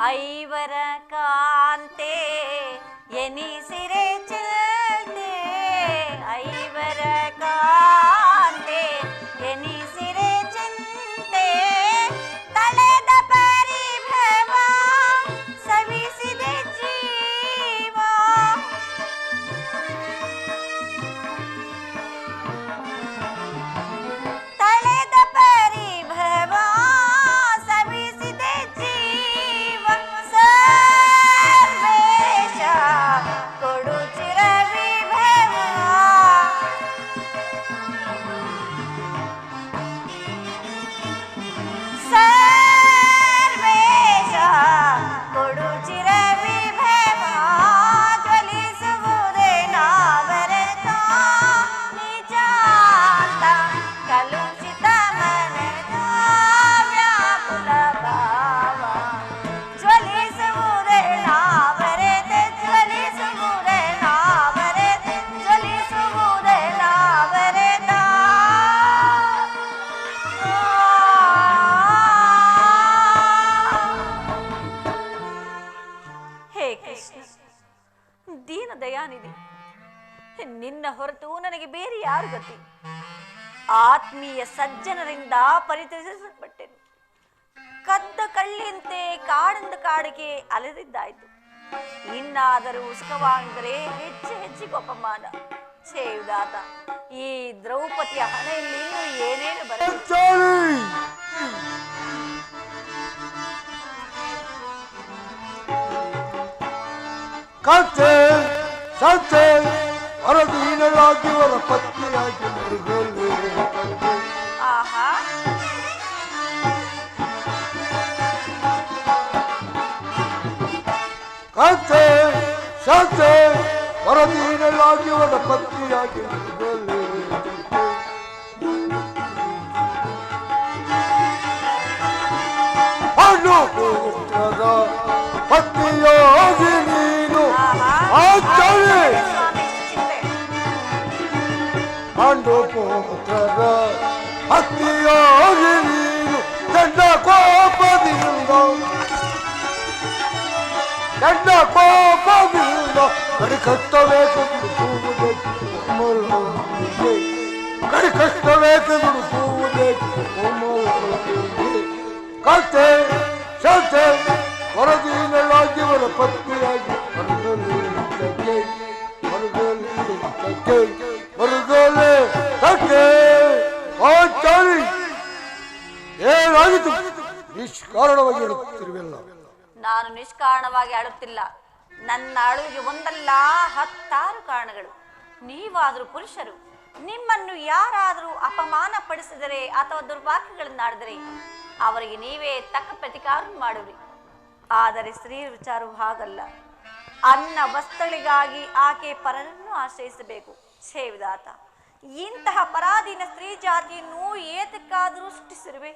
ಐವರ ಕಾಂತೆ ಎನಿಸಿರೆ ಚಿಲ್ತೆ ಐವರ ಕಾಂತೆ ಎನಿಸಿರೆ ಚಿಂತೆ ತಳೆದ ಪರಿಭವ ಸವಿಸಿದೆ ಜೀವ ತಳೆದ ಪರಿಭವ ಸವಿಸಿದೆ ಜೀವ ಸರ್ವೇಶ ಕೊಡು ಚಿರ ವಿಭವ ಸರ್ವೇಶ ಕೊಡು ಚಿರ ವಿಭವ ಜ್ವಲಿಸುವುದೇ ನಾವರತ ನಿಜಾಂತ ಕಲುಷಿತ ಮನದ ವ್ಯಾಕುಲ ಭಾವ ಜ್ವಲಿಸುವುದೇ ನಾವರತ ಜ್ವಲಿಸುವುದೇ ನಾವರತ ಜ್ವಲಿಸುವುದೇ ನಾವರತ ಹೇ ಕೃಷ್ಣ ದೀನ ದಯಾನಿಧಿ, ನಿನ್ನ ಹೊರತು ನನಗೆ ಬೇರೆ ಯಾರು ಗತಿ? ಆತ್ಮೀಯ ಸಜ್ಜನರಿಂದ ಪರಿತ್ಯಜಿಸಲ್ಪಟ್ಟೆನು. ಕದ್ದ ಕಳ್ಳಿಯಂತೆ ಕಾಡಿಂದ ಕಾಡಿಗೆ ಅಲೆದಿದ್ದಾಯ್ತು. ಇನ್ನಾದರೂ ಸುಖವಾಗಿದ್ದರೆ ಹೆಚ್ಚು ಹೆಚ್ಚಿಗೆ ಅಪಮಾನ. ಛೇದಾತ, ಈ ದ್ರೌಪದಿಯ ಹಣೆಯಲ್ಲಿ ಇನ್ನೂ ಏನೇನು ಬರಲಿದೆ? ಕತ್ತೆ ಸತ್ತೆ ಹೊರದೀನರಾಗಿ ಅವರ ಪತ್ನಿಯಾಗಿ ಆಹಾ, ಕತ್ತೆ ಸತ್ತೆ ಹೊರದೀನರಾಗಿ ಅವರ ಪತ್ನಿಯಾಗಿ ಪುತ್ರದ ಪತ್ನಿಯಾಗಿ ನೀನು ಆಚರಣೆ ಪಾಂಡುಪುತ್ರರ ಹತ್ತಿಯಾಗಿ ನೀನು ದಡ್ಡ ಕೋಪದಿಂದ ಕಡಿ ಕಷ್ಟಬೇಕು ಕಡಿ ಕಷ್ಟಬೇಕು ಕತ್ತೆ ಸತ್ತೆ ಹೊರದೀನಲಾಗಿ ಅವರ ಪತ್ನಿಯಾಗಿ ಮರುಗಲೆ ತಕ್ಕೆ ಆಚಾರಿ ಏನಾಗಿತ್ತು? ನಿಷ್ಕಾರಣವಾಗಿ ಹೇಳುತ್ತಿರುವೆಲ್ಲ. ನಾನು ನಿಷ್ಕಾರಣವಾಗಿ ಅಳುತ್ತಿಲ್ಲ. ನನ್ನ ಅಳುವಿಗೆ ಒಂದಲ್ಲ 10 ಕಾರಣಗಳು. ನೀವಾದರೂ ಪುರುಷರು, ನಿಮ್ಮನ್ನು ಯಾರಾದರೂ ಅಪಮಾನ ಪಡಿಸಿದರೆ ಅಥವಾ ದುರ್ವಾಕ್ಯಗಳನ್ನಾಡಿದರೆ ಅವರಿಗೆ ನೀವೇ ತಕ್ಕ ಪ್ರತಿಕಾರ ಮಾಡುವಿರಿ. ಆದರೆ ಸ್ತ್ರೀ ವಿಚಾರವು ಹಾಗಲ್ಲ. ಅನ್ನ ವಸ್ತ್ರಗಳಿಗಾಗಿ ಆಕೆ ಪರರನ್ನು ಆಶ್ರಯಿಸಬೇಕು. ಛೇವಿದಾತ, ಇಂತಹ ಪರಾಧೀನ ಸ್ತ್ರೀ ಜಾತಿಯನ್ನು ಏತಕ್ಕಾದರೂ ಸೃಷ್ಟಿಸಿರುವೆ?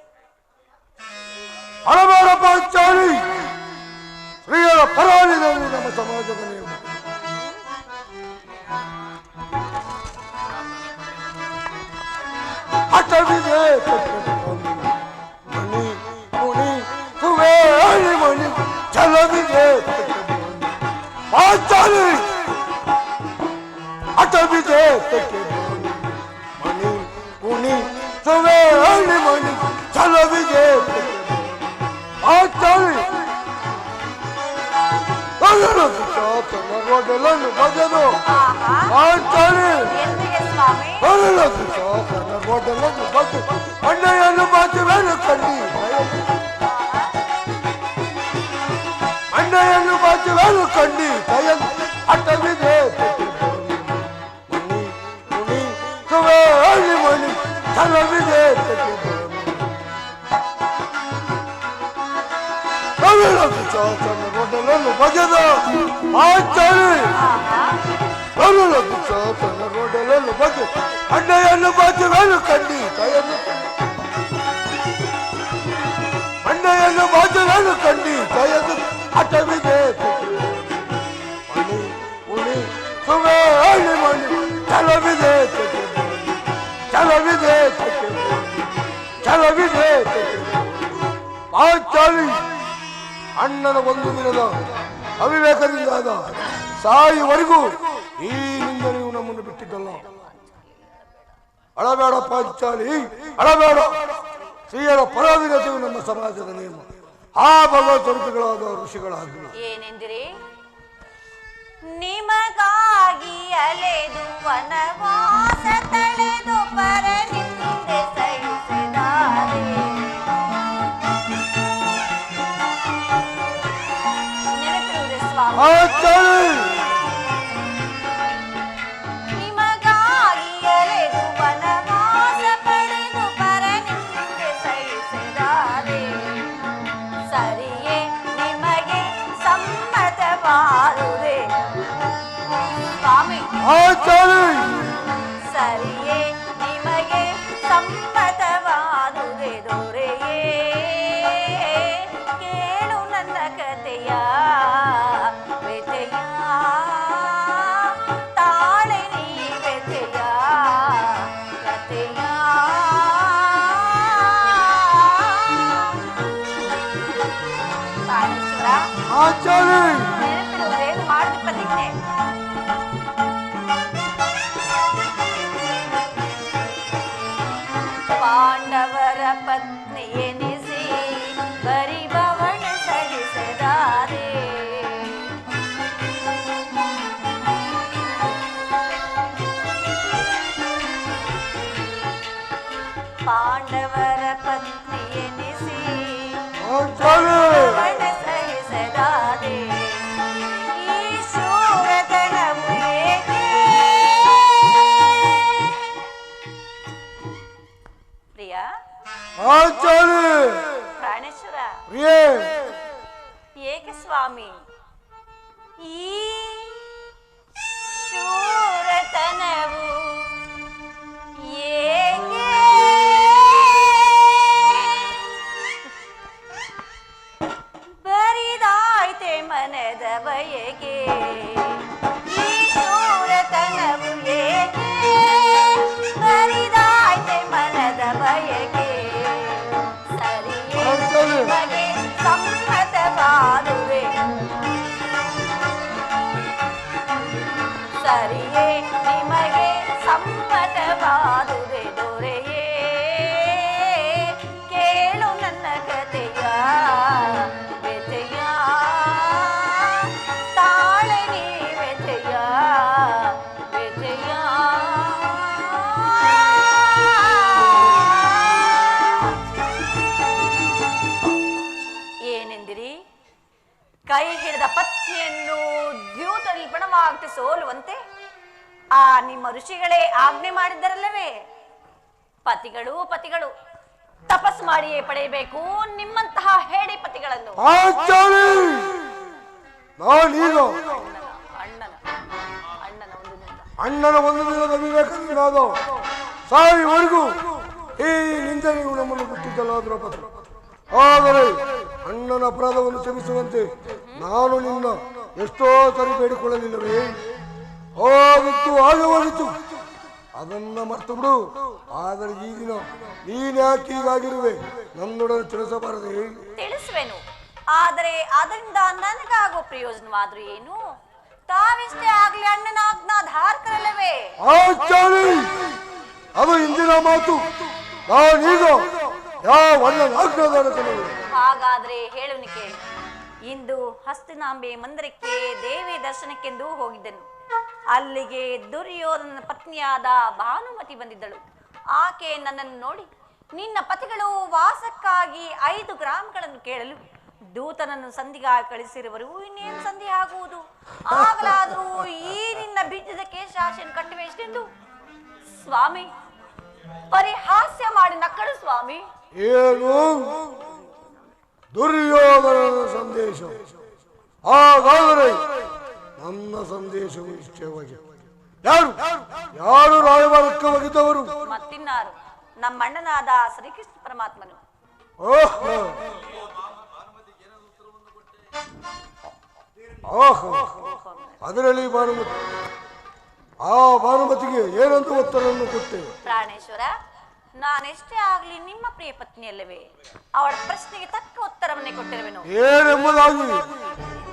ಸ್ತ್ರೀಯರ ಪರಾಧೀನವು ನಮ್ಮ ಸಮಾಜದ ನಿಯಮ. ಹಠವಿದೆ ಮಣಿ ಮುನಿ ಸುವೇಳಿ ಮಣಿ ಛಲವಿದೆ ಆಚಾರಿ ಹಠವಿದೆ ಮಣಿ ಮುನಿ ಸುವೇಳಿ ಮಣಿ ಛಲವಿದೆ ಆಚಾರಿ ಒಡಲನ್ನು ಬಗೆದು ಆಚಾರಿ ಒಡಲನ್ನು ಬಗೆ ಅಣ್ಣೆಯನ್ನು ಬಾಚುವೆನು ಕಂಡಿ ಅಣ್ಣೆಯನ್ನು ಬಾಚುವೆನು ಕಂಡಿ ದಯನ್ ಹಠವಿದೆ ಮಣಿ ಮುನಿ ಸುವೇಳಿ ಮಣಿ ಛಲವಿದೆ ಒಡಲನ್ನು ಬಗೆದ ಆಚಾರಿ ಒಡಲನ್ನು ಬಗೆ ಅಣ್ಣೆಯನ್ನು ಬಾಚುವೆನು ಕಂಡಿ ಅಣ್ಣೆಯನ್ನು ಬಾಚುವೆನು ಕಂಡಿ ದಯದು ಹಠವಿದೆ ಮಣಿ ಮುನಿ ಸುವೇಳಿ ಮಣಿ ಛಲವಿದೆ ಛಲವಿದೆ ಛಲವಿದೆ ಆಚಾರಿ ಅಣ್ಣನ ಒಂದು ದಿನದ ಅವಿವೇಕದಿಂದಾದ ಸಾಯುವರೆಗೂ ಈ ನಿಂದನೆಯು ನಮ್ಮನ್ನು ಬಿಟ್ಟಿದ್ದಲ್ಲ. ಅಳಬೇಡ ಪಾಂಚಾಲಿ, ಅಳಬೇಡ. ಸ್ತ್ರೀಯರ ಪರಾಧೀನತೆಯು ನಮ್ಮ ಸಮಾಜದ ನಿಯಮ. ಆ ಭಗವತ್ ಸ್ವರೂಪಿಗಳಾದ ಋಷಿಗಳಾಗಲಿ ಏನೆಂದಿರಿ? ನಿಮಗಾಗಿ ಅಲೆದು ವನವಾಸ ತಳೆದು ಪರನಿಂದೆ ಸಹಿಸಿದಾರೆ. ನೆನಪಿರುವುದೇ ಸ್ವಾಮಿ? ನಿಮಗಾಗಿ ಅಲೆದು ವನವಾಸ ಪಡೆದು ಪರನಿಂದೆ ಸಹಿಸಿದಾರೆ. ಸರಿಯೇ ನಿಮಗೆ ಸಮ್ಮತವಾದುದೇ ಸ್ವಾಮಿ? ಸರಿಯೇ ನಿಮಗೆ ಸಮ್ಮತವಾದುದೇ ದೊರೆಯೇ? ಕೇಳು ನನ್ನ ಕಥೆಯ ವ್ಯಥೆಯ, ತಾಳೆ ನೀ ವ್ಯಥೆಯ ಕಥೆಯ. ನೆನಪಿರುವುದೇನು ಮಾಡಿದ ಪ್ರತಿಜ್ಞೆ? ಪಾಂಡವರ ಪತ್ನಿ ಎನಿಸಿ ಬರಿಬವಣ ಸಡಿಸದಾರೆ. ಪಾಂಡವರ ಪತ್ನಿ ಎನಿಸಿ ಬರಿಬವಣ ಸಹಿಸದಾರೆ. ಈ ಶೂರತನವು ಏಕೆ? ಪ್ರಿಯ ಪ್ರಾಣೇಶ್ವರ, ಏಕೆ ಸ್ವಾಮಿ ಈ ಶೂರತನವು ಏಕೆ? ಬರಿದಾಯ್ತೆ ಮನದ ಬಯಕೆ. ಈ ಶೂರತನವು ಏಕೆ? ಬರಿದಾಯ್ತೆ ಮನದ ಬಯಕೆ. ಸರಿಯೇ ನಿಮಗೆ ಸಮ್ಮತವಾದುದೇ? ಸರಿಯೇ ನಿಮಗೆ ಸಮ್ಮತವಾದುದೇ ದೊರೆಯೇ? ಕೇಳು ನನ್ನ ಕಥೆಯ ವ್ಯಥೆಯ, ತಾಳೆ ನೀ ವ್ಯಥೆಯ ವ್ಯಥೆಯ. ಏನೆಂದಿರಿ? ಕೈ ಹಿಡಿದ ಪತ್ನಿಯನ್ನು ದ್ಯೂತದಲ್ಲಿ ಪಣವಾಗ್ತಿ ಸೋಲುವಂತೆ ಆ ನಿಮ್ಮ ಋಷಿಗಳೇ ಆಜ್ಞೆ ಮಾಡಿದ್ದರಲ್ಲವೇ? ಪತಿಗಳು ಪತಿಗಳು ತಪಸ್ಸು ಮಾಡಿಯೇ ಪಡೆಯಬೇಕು ನಿಮ್ಮಂತಹ ಹೇಡಿ ಪತಿಗಳನ್ನು. ಅಣ್ಣನ ಒಂದು ದಿನದ ವಿವೇಕದಿಂದಾದ ಸಾಯುವರೆಗೂ ಈ ನಿಂದನೆಯು ನಮ್ಮನ್ನು ಬಿಟ್ಟಿದ್ದಲ್ಲ ದ್ರೌಪದಿ. ಆದರೆ ಅಣ್ಣನ ಅಪರಾಧವನ್ನು ಕ್ಷಮಿಸುವಂತೆ ನಾನು ನಿನ್ನ ಎಷ್ಟೋ ಸರಿ ಬೇಡಿಕೊಳ್ಳಲಿಲ್ಲವೇ? ಹೋಗಿತ್ತು ಹಾಗೆ ಹೋಗಿತ್ತು, ಅದನ್ನ ಮರ್ತು ಬಿಡು. ಆದರೆ ಈ ದಿನ ನೀನ್ಯಾಕೆ ಹೀಗಾಗಿರುವೆ ನನ್ನೊಡನೆ ತಿಳಿಸಬಾರದೆ? ತಿಳಿಸುವೆನು, ಆದರೆ ಅದರಿಂದ ನನಗಾಗೋ ಪ್ರಯೋಜನವಾದ್ರೂ ಏನು? ತಾವಿಷ್ಟೇ ಆಗ್ಲಿ ಅಣ್ಣನ ಆಜ್ಞಾಧಾರಕರಲ್ಲವೇ? ಅದು ಇಂದಿನ ಮಾತು. ನಾನೀಗ ಯಾವ ಅಣ್ಣನ ಆಜ್ಞಾಧಾರಕರು? ಹಾಗಾದ್ರೆ ಹೇಳುವನಿ ಕೇಳಿ. ಇಂದು ಹಸ್ತಿನಾಂಬೆ ಮಂದಿರಕ್ಕೆ ದೇವಿ ದರ್ಶನಕ್ಕೆಂದು ಹೋಗಿದ್ದೆನು. ಅಲ್ಲಿಗೆ ದುರ್ಯೋಧನ ಪತ್ನಿಯಾದ ಭಾನುಮತಿ ಬಂದಿದ್ದಳು. ಆಕೆ ನನ್ನನ್ನು ನೋಡಿ, ನಿನ್ನ ಪತಿಗಳು ವಾಸಕ್ಕಾಗಿ 5 ಗ್ರಾಮಗಳನ್ನು ಕೇಳಲು ದೂತನನ್ನು ಸಂಧಿಗಾಗಿ ಕಳಿಸಿರುವರು, ಇನ್ನೇನು ಸಂಧಿ ಆಗುವುದು? ಆಗಲಾದರೂ ಈ ನಿನ್ನ ಬೀಜದ ಕೇಶಾಶೆಯನ್ನು ಕಟ್ಟುವೆಷ್ಟೆಂದು ಸ್ವಾಮಿ ಪರಿಹಾಸ್ಯ ಮಾಡಿ ನಕ್ಕಳು ಸ್ವಾಮಿ. ಏನು ದುರ್ಯೋಧನನ ಸಂದೇಶ? ಹಾಗಾದರೆ ನನ್ನ ಸಂದೇಶವು ಇಷ್ಟವಾಗಿ ಯಾರು ಯಾರು ರಾಯಭಾರಕ್ಕೆ ಹೋಗಿದ್ದವರು? ಮತ್ತಿನ್ನಾರು, ನಮ್ಮಣ್ಣನಾದ ಶ್ರೀಕೃಷ್ಣ ಪರಮಾತ್ಮನು. ಅದರಲ್ಲಿ ಭಾನುಮತಿ, ಆ ಭಾನುಮತಿಗೆ ಏನಂತ ಉತ್ತರವನ್ನು ಕೊಟ್ಟೆ? ಪ್ರಾಣೇಶ್ವರ, ನಾನೆಷ್ಟೇ ಆಗ್ಲಿ ನಿಮ್ಮ ಪ್ರಿಯ ಪತ್ನಿಯಲ್ಲವೇ? ಅವಳ ಪ್ರಶ್ನೆಗೆ ತಕ್ಕ ಉತ್ತರವನ್ನೇ ಕೊಟ್ಟಿರುವೆನು. ಏನೆಂಬುದಾಗಿ?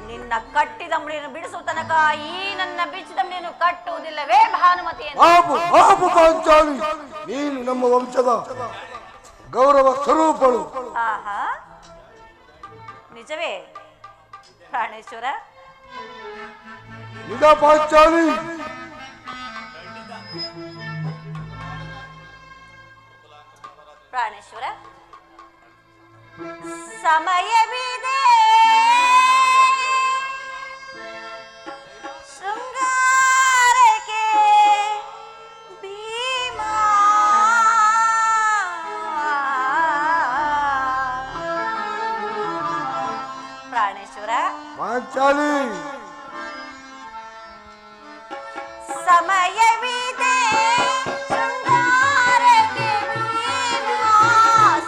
ನಿನ್ನ ಕಟ್ಟಿದ ಮುಡಿಯನ್ನು ಬಿಡಿಸುವ ತನಕ ಈ ನನ್ನ ಬಿಚ್ಚಿದ ಮುಡಿಯನ್ನು ಕಟ್ಟುವುದಿಲ್ಲವೇ ಭಾನುಮತಿ? ಪಾಂಚಾಲಿ, ನೀನು ನಮ್ಮ ವಂಶದ ಗೌರವ ಸ್ವರೂಪಳು. ಆಹಾ, ನಿಜವೇ ಪ್ರಾಣೇಶ್ವರ? ನಿಜ ಪಾಂಚಾಲಿ. ಪ್ರಾಣೇಶ್ವರ, ಸಮಯವಿದೆ ಶೃಂಗಾರಕ್ಕೆ ಭೀಮಾ. ಪ್ರಾಣೇಶ್ವರ, ಪಾಂಚಾಲಿ, ಸಮಯವಿದೆ ಶೃಂಗಾರಕ್ಕೆ ಭೀಮಾ.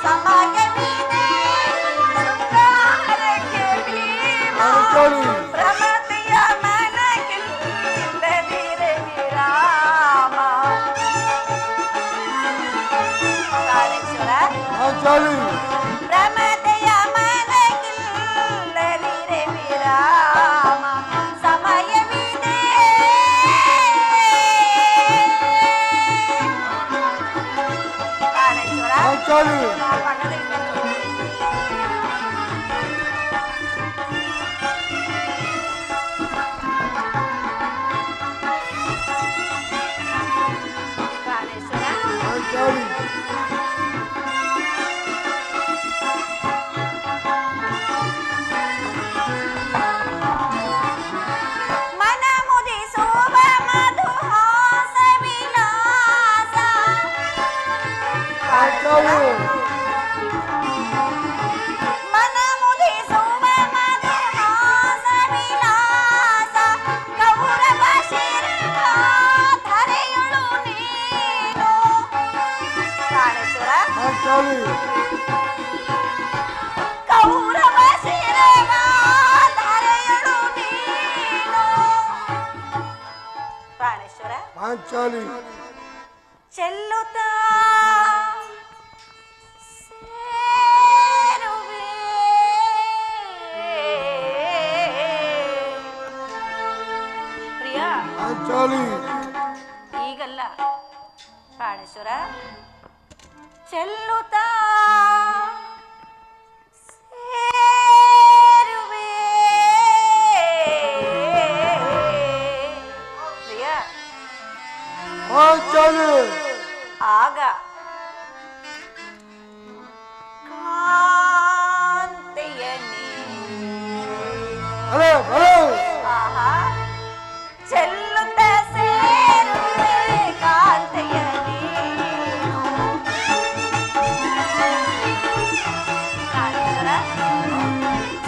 ಸಮಯವಿದೆ ಶೃಂಗಾರಕ್ಕೆ ಭೀಮಾ. ಪ್ರಮತಿಯ ಮನಗಿಲ್ಲದಿರೆ ವಿರಾಮ. ಪ್ರಾಣೇಶ್ವರ, ಪಾಂಚಾಲಿ, ಪ್ರಮತೆಯ ಮನಗಿಲ್ಲದಿರೆ ವಿರಾಮ. ಸಮಯವಿದೆ. ಪ್ರಾಣೇಶ್ವರ, ಪಾಂಚಾಲಿ, ಪ್ರಾಣೇಶ್ವರ, ಪಾಂಚಾಲಿ, ಮನ ಮುದಿಸುವ ಮಧುಹಾಸ ವಿಲಾಸ. ಪಾಂಚಾಲಿ, ಮನ ಮುದಿಸುವ ಮಧುಹಾಸ ವಿಲಾಸ. ಕೌರವ ಶಿರಕ ಧರೆಯೊಳು ನೀನು. ಪ್ರಾಣೇಶ್ವರ, ಪಾಂಚಾಲಿ, ಕೌರವ ಶಿರಕ ಧರೆಯೊಳು ನೀನು. ಪ್ರಾಣೇಶ್ವರ, ಪಾಂಚಾಲಿ, ಚೆಲ್ಲುತ್ತ ಸೇರುವೆ. ಪ್ರಿಯ, ಪಾಂಚಾಲಿ, ಈಗಲ್ಲ ಪ್ರಾಣೇಶ್ವರ. ಚೆಲ್ಲುತ್ತ ಸೇರುವೆ. ಪ್ರಿಯ, ಪಾಂಚಾಲಿ, ಆಗ ಕಾಂತೆಯ ಅಲೆ ಅಲೆ ಆಹಾ, ಚೆಲ್ಲುತ್ತ ಸೇರುವೆ ಕಾಂತೆಯ ನೀನು. ಪ್ರಾಣೇಶ್ವರ,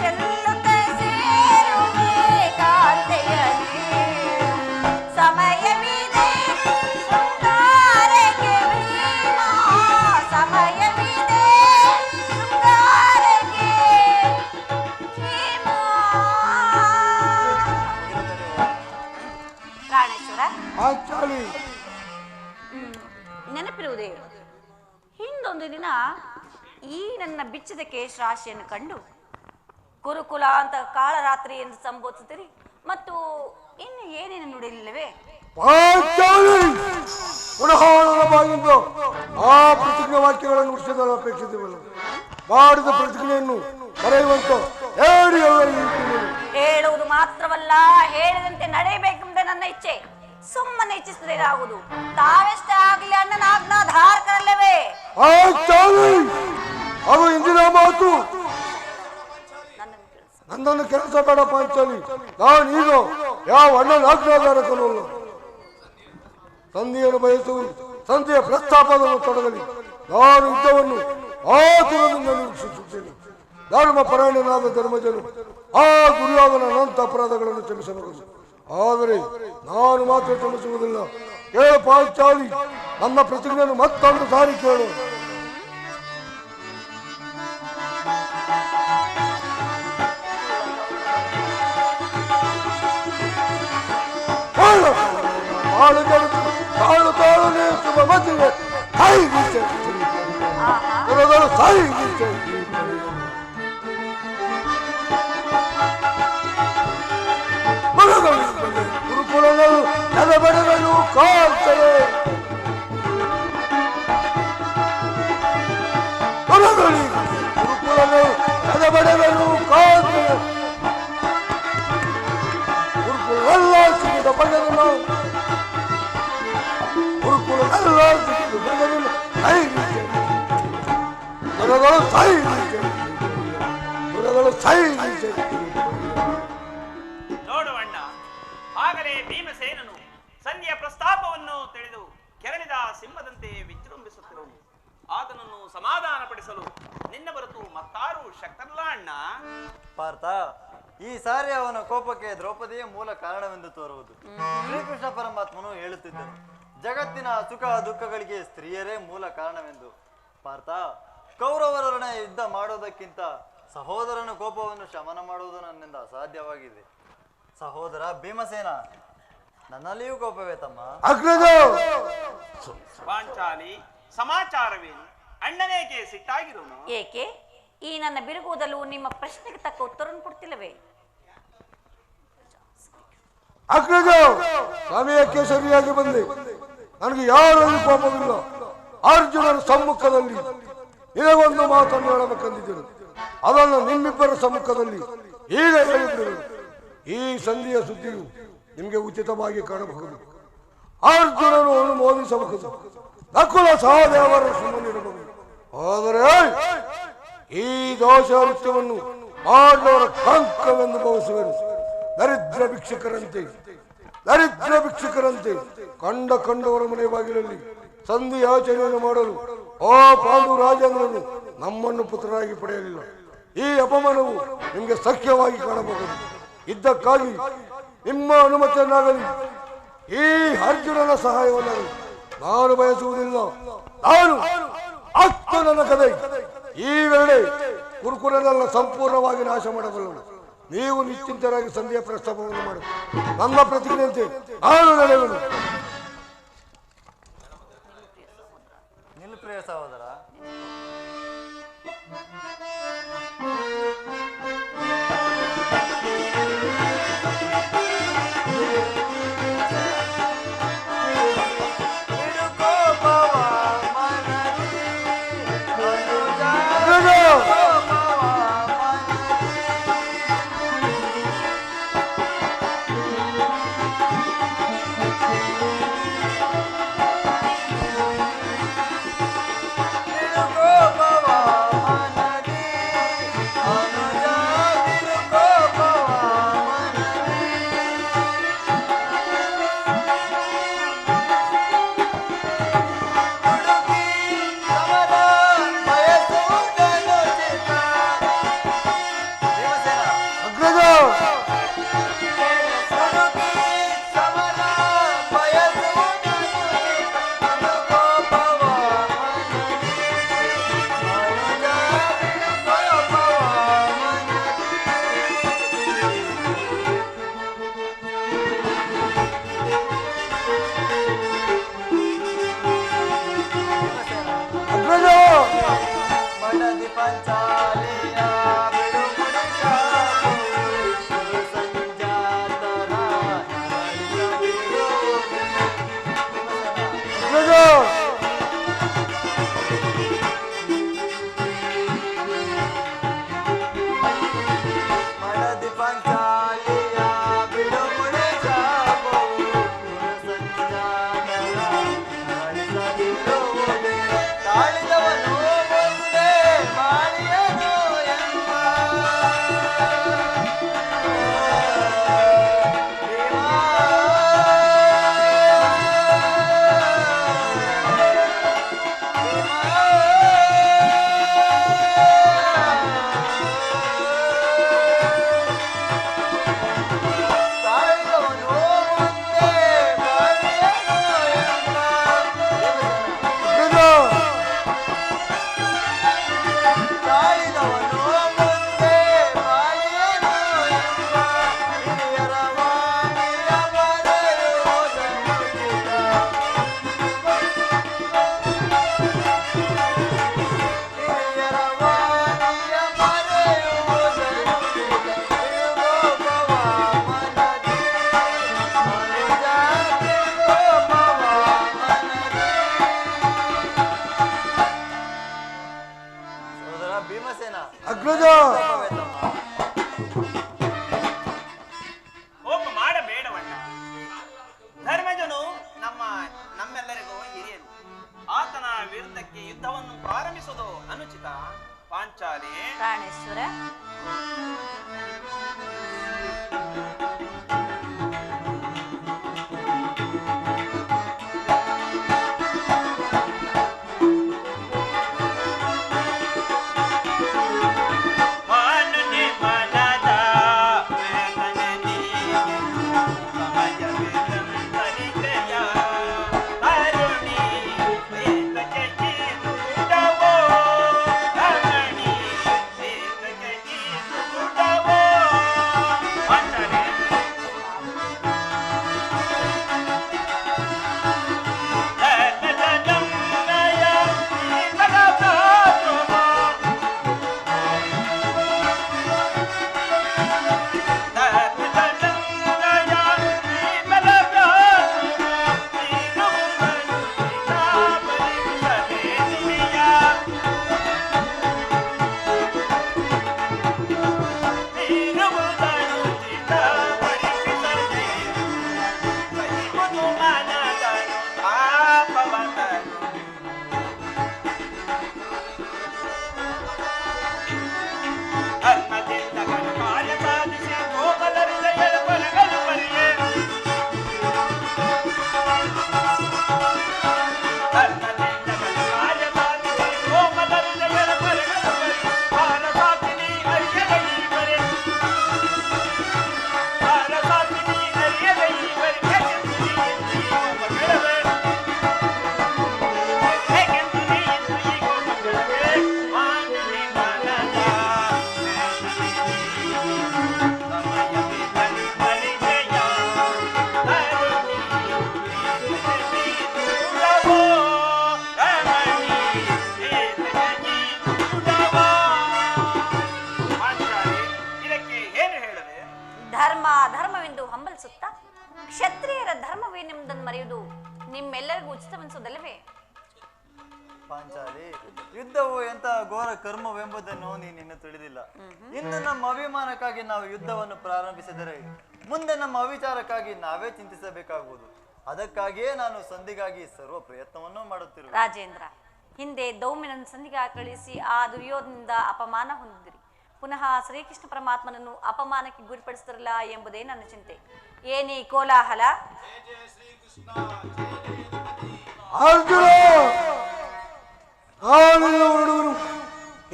ಚೆಲ್ಲುತ್ತ ಸೇರುವೆ ಕಾಂತೆಯ ನೀನು. ಸಮಯವಿದೆ ಶೃಂಗಾರಕ್ಕೆ ಭೀಮಾ. ಸಮಯವಿದೆ ಶೃಂಗಾರಕ್ಕೆ ಭೀಮಾ. ಪ್ರಾಣೇಶ್ವರ, ಪಾಂಚಾಲಿ, ನೆನಪಿರುವುದೇ, ಹಿಂದೊಂದು ದಿನ ಈ ನನ್ನ ಬಿಚ್ಚಿದ ಕೇಶ ರಾಶಿಯನ್ನು ಕಂಡು ಗುರುಕುಲ ಅಂತ ಕಾಳರಾತ್ರಿ ಎಂದು ಸಂಬೋಧಿಸುತ್ತೀರಿ ಮತ್ತು ಇನ್ನು ಏನೇನು ನುಡಿಲಿಲ್ಲವೇ? ಪಾಂಚಾಲಿ, ಪುನಃ ನನ್ನ ಬಾಯಿಂದ ಆ ಪ್ರತಿಜ್ಞೆ ವಾಕ್ಯಗಳನ್ನು ಉಳಿಸಿದಲು ಅಪೇಕ್ಷಿಸುವಲ್ಲ. ಮಾಡಿದ ಪ್ರತಿಜ್ಞೆಯನ್ನು ಬರೆಯುವಂತ ಹೇಳಿ ಎಲ್ಲರಿಗೂ ಹೇಳುವುದು ಮಾತ್ರವಲ್ಲ, ಹೇಳಿದಂತೆ ನಡೆಯಬೇಕೆಂಬುದೇ ನನ್ನ ಇಚ್ಛೆ. ಸುಮ್ಮನೆ ಇಚ್ಛಿಸಿದರಾಗುವುದು. ತಾವೆಷ್ಟೇ ಆಗಲಿ ಅಣ್ಣನ ಆಜ್ಞಾಧಾರಕರಲ್ಲವೇ? ಪಾಂಚಾಲಿ, ಅದು ಇಂದಿನ ಮಾತು. ನನ್ನನ್ನು ತಿಳಿಸು. ನನ್ನನ್ನು ಕೆಲಸ ಬೇಡ ಪಾಂಚಾಲಿ. ನಾನೀಗ ಯಾವ ಅಣ್ಣನ ಆಜ್ಞಾಧಾರಕನೂ ಅಲ್ಲ. ಸಂಧಿಯನ್ನು ಬಯಸುವುದು, ಸಂಧಿಯ ಪ್ರಸ್ತಾಪವನ್ನು ತೊಡಗಲಿ. ನಾನು ಯುದ್ಧವನ್ನು ಆತುರದಿಂದ ನಿರೀಕ್ಷಿಸುತ್ತೇನೆ. ಧರ್ಮ ಪರಾಯಣನಾದ ಧರ್ಮಜನು ಆ ದುರ್ಯೋಧನ ಅನಂತ ಅಪರಾಧಗಳನ್ನು ಕ್ಷಮಿಸಬಹುದು. ಆದರೆ ನಾನು ಮಾತ್ರ ಕ್ಷಮಿಸುವುದಿಲ್ಲ. ಕೇಳು ಪಾಂಚಾಲಿ, ನನ್ನ ಪ್ರತಿಜ್ಞೆಯನ್ನು ಮತ್ತೊಂದು ಸಾರಿ ಕೇಳು. ತಾಳು ತಾಳು ತಾಳು ಶುಭ ಮದುವೆ. ದೊರೆಗಳು ಸಾಯಿ ಗುರುಕುಲಗಳು ನೆಲಬೆಡಗಳು ಕಾಲ್ತವೆ ಗುರುಕುಲಗಳು ನೆಲಬೆಡಗಳು ಕಾಲ್ತವೆ ಗುರುಕುಲವೆಲ್ಲ ಸಿಕ್ಕಿದ ಬಗೆಗಳು ಗುರುಕುಲವೆಲ್ಲ ಸಿಕ್ಕಿದ ಬಗೆಗಳು ದೊರೆಗಳು ಸಾಯಿ ದೊರೆಗಳು ಸಾಯಿ ನೋಡುವಣ್ಣ, ಆಗಲೇ ಭೀಮಸೇನನು ಸಂಧಿಯ ಪ್ರಸ್ತಾಪವನ್ನು ತಿಳಿದು ಕೆರಳಿದ ಸಿಂಹದಂತೆ ವಿಜೃಂಭಿಸುತ್ತಿರುವನು. ಆತನನ್ನು ಸಮಾಧಾನಪಡಿಸಲು ನಿನ್ನ ಹೊರತು ಮತ್ತಾರು ಶಕ್ತರಲ್ಲ ಅಣ್ಣ. ಪಾರ್ಥ, ಈ ಸಾರಿ ಅವನ ಕೋಪಕ್ಕೆ ದ್ರೌಪದಿಯೇ ಮೂಲ ಕಾರಣವೆಂದು ತೋರುವುದು. ಶ್ರೀಕೃಷ್ಣ ಪರಮಾತ್ಮನು ಹೇಳುತ್ತಿದ್ದನು, ಜಗತ್ತಿನ ಸುಖ ದುಃಖಗಳಿಗೆ ಸ್ತ್ರೀಯರೇ ಮೂಲ ಕಾರಣವೆಂದು. ಪಾರ್ಥ, ಕೌರವರೊಡನೆ ಯುದ್ಧ ಮಾಡೋದಕ್ಕಿಂತ ಸಹೋದರನ ಕೋಪವನ್ನು ಶಮನ ಮಾಡುವುದು ನನ್ನಿಂದ ಅಸಾಧ್ಯವಾಗಿದೆ. ಸಹೋದರ ಭೀಮಸೇನ, ನನ್ನಲ್ಲಿಯೂ ಕೋಪವೇ ತಮ್ಮ. ಪಾಂಚಾಲಿ, ಸಮಾಚಾರವೇನು? ಅಣ್ಣನೇಕೆ ಸಿಟ್ಟಾಗಿರೋನು? ಏಕೆ ಈ ನನ್ನ ಬಿರುಗುವುದಲು ನಿಮ್ಮ ಪ್ರಶ್ನೆಗೆ ತಕ್ಕ ಉತ್ತರವನ್ನು ಕೊಡ್ತಿಲ್ಲವೇ? ಅಗ್ರಜ, ಸಮಯಕ್ಕೆ ಸರಿಯಾಗಿ ಬಂದೆ. ನನಗೆ ಯಾರಲ್ಲಿ ಕೋಪವಿಲ್ಲ. ಅರ್ಜುನನ ಸಮ್ಮುಖದಲ್ಲಿ ನಿನಗೊಂದು ಮಾತನ್ನು ಹೇಳಬೇಕೆಂದಿದ್ದರು. ಅದನ್ನು ನಿಮ್ಮಿಬ್ಬರ ಸಮ್ಮುಖದಲ್ಲಿ ಈಗ ಹೇಳಿಬಿಡುವುದು. ಈ ಸಂಧಿಯ ಸುದ್ದಿಯು ನಿಮಗೆ ಉಚಿತವಾಗಿ ಕಾಣಬಹುದು. ಅರ್ಜುನನು ಅನುಮೋದಿಸಬಹುದು, ನಕುಲ ಸಹದೇವರ ಸುಮ್ಮನಿರಬಹುದು. ಆದರೆ ಈ ದೋಷಾರಿತ್ಯವನ್ನು ಮಾಡುವವರ ಕಂಕವೆಂದು ಭಾವಿಸುವರು. ದರಿದ್ರ ಭಿಕ್ಷುಕರಂತೆ ಕಂಡವರ ಮನೆ ಬಾಗಿಲಲ್ಲಿ ಸಂಧಿ ಯಾಚನೆಯನ್ನು ಮಾಡಲು ಆ ಪಾಂಡು ರಾಜೇಂದ್ರನು ನಮ್ಮನ್ನು ಪುತ್ರರಾಗಿ ಪಡೆಯಲಿಲ್ಲ. ಈ ಅಪಮಾನವು ನಿಮಗೆ ಸಖ್ಯವಾಗಿ ಕಾಣಬಹುದು. ಇದಕ್ಕಾಗಿ ನಿಮ್ಮ ಅನುಮತಿಯನ್ನಾಗಲಿ ಈ ಅರ್ಜುನನ ಸಹಾಯವನ್ನಾಗಲಿ ನಾನು ಬಯಸುವುದಿಲ್ಲ. ನಾನು ಅತ್ತು ನನ್ನ ಕதை ಈ ವೇಳೆ ಕುರುಕುಲನೆಲ್ಲ ಸಂಪೂರ್ಣವಾಗಿ ನಾಶ ಮಾಡಬಲ್ಲನು. ನೀವು ನಿಶ್ಚಿಂತರಾಗಿ ಸಂಧಿಯ ಪ್ರಸ್ತಾಪವನ್ನು ಮಾಡಿ ನನ್ನ ಪ್ರತಿಜ್ಞೆಯಂತೆ ನಾನು ನಡೆಯುವೆನು. ನಿಲ್ಪ್ರಿಯ ಸಹೋದರ, ಭೀಮಸೇನ ಅಗ್ರಜ ಕೋಪ ಮಾಡಬೇಡವಣ್ಣ. ಧರ್ಮಜನು ನಮ್ಮೆಲ್ಲರಿಗೂ ಹಿರಿಯನು. ಆತನ ವಿರುದ್ಧಕ್ಕೆ ಯುದ್ಧವನ್ನು ಪ್ರಾರಂಭಿಸುವುದು ಅನುಚಿತ. ಪಾಂಚಾಲಿ ಪ್ರಾಣೇಶ್ವರ, ಧರ್ಮವೆಂದು ಹಂಬಲಿಸುತ್ತಾ ಕ್ಷತ್ರಿಯರ ಧರ್ಮವೇನೆಂಬುದನ್ನು ಮರೆಯುವುದು ನಿಮ್ಮೆಲ್ಲರಿಗೂ ಉಚಿತವೆನಿಸುವುದಲ್ಲವೇ? ಪಾಂಚಾಲಿ, ಯುದ್ಧವು ಎಂತ ಘೋರ ಕರ್ಮವೆಂಬುದನ್ನು ನೀನಿನ್ನು ತಿಳಿದಿಲ್ಲ. ಇನ್ನು ನಮ್ಮ ಅಭಿಮಾನಕ್ಕಾಗಿ ನಾವು ಯುದ್ಧವನ್ನು ಪ್ರಾರಂಭಿಸಿದರೆ ಮುಂದೆ ನಮ್ಮ ಅವಿಚಾರಕ್ಕಾಗಿ ನಾವೇ ಚಿಂತಿಸಬೇಕಾಗುವುದು. ಅದಕ್ಕಾಗಿಯೇ ನಾನು ಸಂಧಿಗಾಗಿ ಸರ್ವ ಪ್ರಯತ್ನವನ್ನೂ ಮಾಡುತ್ತಿರುವೆ. ರಾಜೇಂದ್ರ, ಹಿಂದೆ ದೌಮ್ಯನನ್ನು ಸಂಧಿಗೆ ಕಳಿಸಿ ಆ ದುರ್ಯೋಧನದಿಂದ ಅಪಮಾನ ಹೊಂದಿದಿರಿ. ಪುನಃ ಶ್ರೀಕೃಷ್ಣ ಪರಮಾತ್ಮನನ್ನು ಅಪಮಾನಕ್ಕೆ ಗುರಿಪಡಿಸಿದ್ರಲ್ಲ ಎಂಬುದೇ ನನ್ನ ಚಿಂತೆ. ಏನೇ ಕೋಲಾಹಲ? ಹೊರಡುವರು.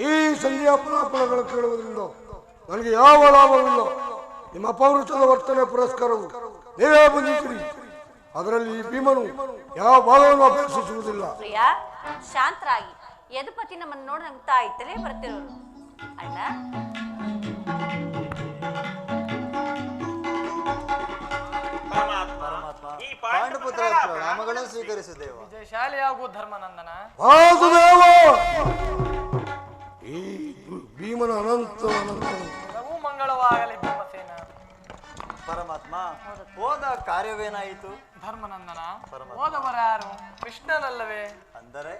ಈ ಸಂಧಿಯ ಫಲಾಫಲಗಳು ಕೇಳುವುದರಿಂದ ನನಗೆ ಯಾವ ಲಾಭವಿಲ್ಲ. ನಿಮ್ಮ ಅಪವೃತ್ತದ ವರ್ತನೆ ಪುರಸ್ಕಾರವು ನೀವೇ ಬಂದಿದ್ದೀರಿ. ಅದರಲ್ಲಿ ಈ ಭೀಮನು ಯಾವ ಭಾಗವನ್ನು ಅಪೇಕ್ಷಿಸುವುದಿಲ್ಲ. ಪ್ರಿಯಾ, ಶಾಂತರಾಗಿ. ಯದುಪತಿ ನಮ್ಮನ್ನು ನೋಡಿ ನಗ್ತಾ ಇತ್ತಲೇ ಬರ್ತಿರೋರು. ಅಣ್ಣ, ಪಾಂಡುಪುತ್ರ ನಾಮಗಳನ್ನು ಸ್ವೀಕರಿಸುತ್ತೇವೆ. ವಿಜಯಶಾಲಿಯಾಗು ಧರ್ಮನಂದನ. ವಾಸುದೇವ, ಈ ಭೀಮನ ಅನಂತ ಎಲ್ಲವೂ ಮಂಗಳವಾಗಲಿ ಭೀಮಸೇನ. ಪರಮಾತ್ಮ, ಹೋದ ಕಾರ್ಯವೇನಾಯಿತು? ಧರ್ಮನಂದನ, ಹೋದವರ್ಯಾರು? ಕೃಷ್ಣನಲ್ಲವೇ? ಅಂದರೆ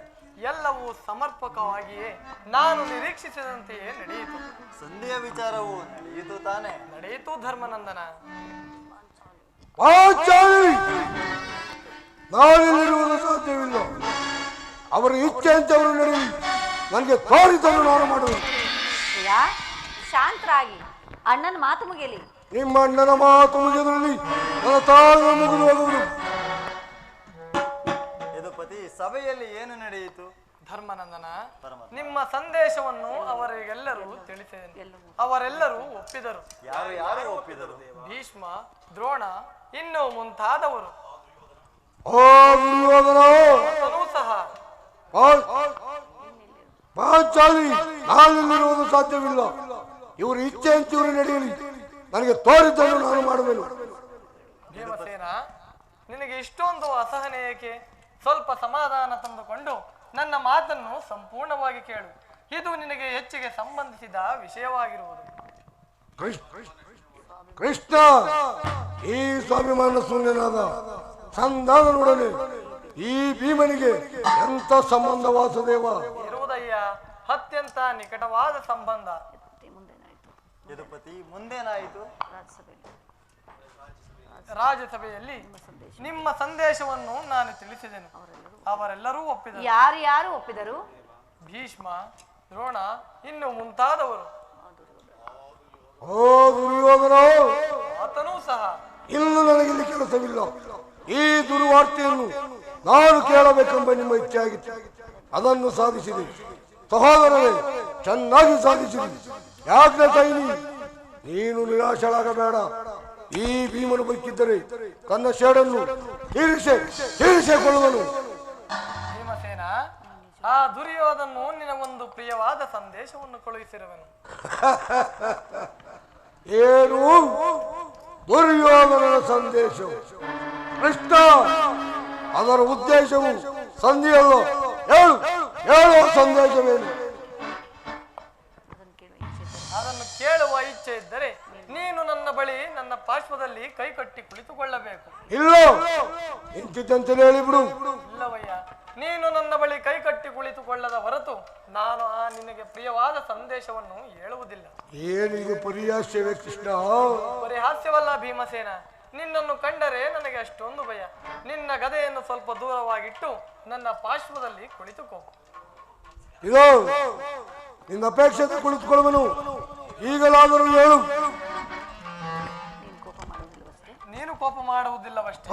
ಎಲ್ಲವೂ ಸಮರ್ಪಕವಾಗಿಯೇ ನಾನು ನಿರೀಕ್ಷಿಸಿದಂತೆಯೇ ನಡೆಯಿತು. ಸಂಧಿಯ ವಿಚಾರವು ನಡೆಯಿತು ತಾನೆ? ನಡೆಯಿತು ಧರ್ಮನಂದನ. ನಾನಿಲ್ಲಿರುವುದು ಸಾಧ್ಯವಿಲ್ಲ. ಅವರ ಇಚ್ಛೆಯಂತೆ ಅವರು ನಡೆಯಲಿ. ನನಗೆ ತೋರಿದನ್ನು ನಾನು ಮಾಡುವುದು. ಪ್ರಿಯಾ, ಶಾಂತರಾಗಿ. ಅಣ್ಣನ ಮಾತು ಮುಗಿಯಲಿ. ನಿಮ್ಮ ಅಣ್ಣನ ಮಾತು ಮುಗಿಯದಲ್ಲಿ ನನ್ನ ತಾಳ್ಮೆ ಮುಗಿದು ಹೋಗುವುದು. ಯದುಪತಿ, ಸಭೆಯಲ್ಲಿ ಏನು ನಡೆಯಿತು? ಧರ್ಮನಂದನ, ನಿಮ್ಮ ಸಂದೇಶವನ್ನು ಅವರಿಗೆಲ್ಲರೂ ತಿಳಿಸಿದೆ. ಅವರೆಲ್ಲರೂ ಒಪ್ಪಿದರು. ಯಾರು ಯಾರು ಒಪ್ಪಿದರು? ಭೀಷ್ಮ, ದ್ರೋಣ, ಇನ್ನು ಮುಂತಾದವರು. ಸಹ ಪಾಂಚಾಲಿ, ನಾನಿಲ್ಲಿರುವುದು ಸಾಧ್ಯವಿಲ್ಲ. ಇವರು ಇಚ್ಛೆಯಂತೆ ಇವರು ನಡೆಯಲಿ. ನನಗೆ ತೋರಿದ್ದನ್ನು ನಾನು ಮಾಡುವೆನು. ಭೀಮಸೇನ, ನಿನಗೆ ಇಷ್ಟೊಂದು ಅಸಹನೆ ಏಕೆ? ಸ್ವಲ್ಪ ಸಮಾಧಾನ ತಂದುಕೊಂಡು ನನ್ನ ಮಾತನ್ನು ಸಂಪೂರ್ಣವಾಗಿ ಕೇಳು. ಇದು ನಿನಗೆ ಹೆಚ್ಚಿಗೆ ಸಂಬಂಧಿಸಿದ ವಿಷಯವಾಗಿರುವುದು. ಕೃಷ್ಣ, ಈ ಸ್ವಾಭಿಮಾನ ಶೂನ್ಯನಾದ ಸಂಧಾನನೊಡನೆ ಈ ಭೀಮನಿಗೆ ಎಂತ ಸಂಬಂಧ ವಾಸುದೇವ? ಇರುವುದಯ್ಯ, ಅತ್ಯಂತ ನಿಕಟವಾದ ಸಂಬಂಧ. ಮುಂದೇನಾಯ್ತು? ಯದುಪತಿ ಮುಂದೇನಾಯಿತು? ರಾಜಸಭೆಯಲ್ಲಿ ನಿಮ್ಮ ಸಂದೇಶವನ್ನು ನಾನು ತಿಳಿಸಿದೆನು. ಅವರೆಲ್ಲರೂ ಒಪ್ಪಿದರು. ಯಾರು ಒಪ್ಪಿದರು? ಭೀಷ್ಮ, ದ್ರೋಣ, ಇನ್ನು ಮುಂತಾದವರು. ಓ ದುರ್ಯೋಧನ, ಆತನೂ ಸಹ. ಇನ್ನು ನನಗಿಲ್ಲಿ ಕೆಲಸವಿಲ್ಲ. ಈ ದುರ್ವಾರ್ತೆಯನ್ನು ನಾನು ಕೇಳಬೇಕೆಂಬ ನಿಮ್ಮ ಇಚ್ಛೆಯಾಗಿತ್ತು, ಅದನ್ನು ಸಾಧಿಸಿದೆ. ಸಹೋದರರೇ, ಚೆನ್ನಾಗಿ ಸಾಧಿಸಿದೆ. ಯಾಜ್ಞ ಸೈನಿ, ನೀನು ನಿರಾಶರಾಗಬೇಡ. ಈ ಭೀಮನು ಬದುಕಿದ್ದರೆ ತನ್ನ ಶೇಡನ್ನು ತೀರಿಸಿಕೊಳ್ಳುವನು. ಭೀಮಸೇನ, ಆ ದುರ್ಯೋಧನು ನಿನಗೊಂದು ಪ್ರಿಯವಾದ ಸಂದೇಶವನ್ನು ಕಳುಹಿಸಿರುವನು. ಏನು ದುರ್ಯೋಧನನ ಸಂದೇಶ? ಕೃಷ್ಣ, ಅದರ ಉದ್ದೇಶವು ಸಂಧಿಯಲ್ಲ. ಹೇಳುವ ಸಂದೇಶವೇನು? ಅದನ್ನು ಕೇಳುವ ಇಚ್ಛೆ ಇದ್ದರೆ ನೀನು ನನ್ನ ಬಳಿ ನನ್ನ ಪಾರ್ಶ್ವದಲ್ಲಿ ಕೈ ಕಟ್ಟಿ ಕುಳಿತುಕೊಳ್ಳಬೇಕು. ಇಲ್ಲ, ಇಂತಿದ್ದಂತೆ ಹೇಳಿಬಿಡು. ಇಲ್ಲವಯ್ಯ, ನೀನು ನನ್ನ ಬಳಿ ಕೈ ಕಟ್ಟಿ ಕುಳಿತುಕೊಳ್ಳದ ಹೊರತು ನಾನು ಆ ನಿನಗೆ ಪ್ರಿಯವಾದ ಸಂದೇಶವನ್ನು ಹೇಳುವುದಿಲ್ಲ. ಏನಿದು ಪರಿಹಾಸ್ಯವೇ ಕೃಷ್ಣ? ಪರಿಹಾಸ್ಯವಲ್ಲ ಭೀಮಸೇನ. ನಿನ್ನನ್ನು ಕಂಡರೆ ನನಗೆ ಅಷ್ಟೊಂದು ಭಯ. ನಿನ್ನ ಗದೆಯನ್ನು ಸ್ವಲ್ಪ ದೂರವಾಗಿಟ್ಟು ನನ್ನ ಪಾರ್ಶ್ವದಲ್ಲಿ ಕುಳಿತುಕೋ. ಇದು ನಿನ್ನ ಅಪೇಕ್ಷೆ ಕುಳಿತುಕೊಳ್ಳುವನು. ಈಗಲಾದರೂ ಹೇಳು. ನೀನು ಕೋಪ ಮಾಡುವುದಿಲ್ಲವಷ್ಟೇ.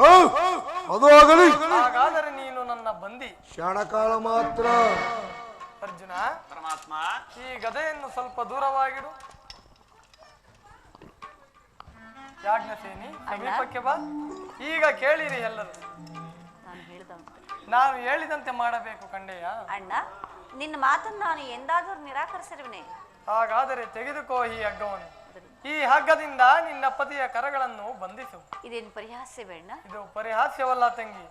ಅದು ಆಗಲಿ. ಹಾಗಾದರೆ ನೀನು ನನ್ನ ಬಂದಿ. ಕ್ಷಣಕಾಲ ಮಾತ್ರ. ಅರ್ಜುನ, ಪರಮಾತ್ಮ, ಈ ಗದೆಯನ್ನು ಸ್ವಲ್ಪ ದೂರವಾಗಿಡು. ಯಾಜ್ಞಸೇನಿ, ಸಮೀಪಕ್ಕೆ ಬಾ. ಈಗ ಕೇಳಿರಿ ಎಲ್ಲರೂ. ನಾನು ಹೇಳಿದಂತೆ ಮಾಡಬೇಕು ಕಂಡೆಯ. ಅಣ್ಣ, ನಿನ್ನ ಮಾತನ್ನು ನಾನು ಎಂದಾದರೂ ನಿರಾಕರಿಸಿರುವೆನೆ. ಹಾಗಾದರೆ ತೆಗೆದುಕೋ ಈ ಹಗ್ಗವನ್ನು. ಈ ಹಗ್ಗದಿಂದ ನಿನ್ನ ಪತಿಯ ಕರಗಳನ್ನು ಬಂಧಿಸು. ಇದೇನು ಪರಿಹಾಸ್ಯವಣ್ಣ? ಇದು ಪರಿಹಾಸ್ಯವಲ್ಲ ತಂಗಿ.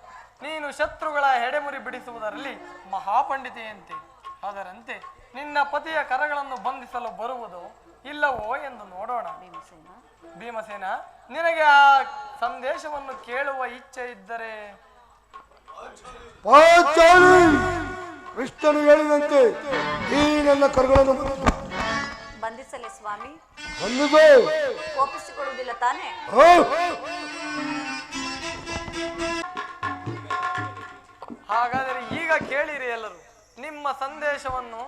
ನೀನು ಶತ್ರುಗಳ ಹೆಡೆಮುರಿ ಬಿಡಿಸುವುದರಲ್ಲಿ ಮಹಾಪಂಡಿತೆಯಂತೆ. ಅದರಂತೆ ನಿನ್ನ ಪತಿಯ ಕರಗಳನ್ನು ಬಂಧಿಸಲು ಬರುವುದು ಇಲ್ಲವೋ ಎಂದು ನೋಡೋಣ. ಭೀಮಸೇನ, ನಿನಗೆ ಆ ಸಂದೇಶವನ್ನು ಕೇಳುವ ಇಚ್ಛೆ ಇದ್ದರೆ ಕೃಷ್ಣನು ಹೇಳಿದಂತೆ ಈ ನನ್ನ ಕರಗಳನ್ನು ಬಂಧಿಸಲೇ ಸ್ವಾಮಿ? ಬಂಧಿಸು. ಕೋಪಿಸಿಕೊಳ್ಳುವುದಿಲ್ಲ ತಾನೇ? ಹಾಗಾದರೆ ಈಗ ಕೇಳಿರಿ ಎಲ್ಲರೂ. ನಿಮ್ಮ ಸಂದೇಶವನ್ನು,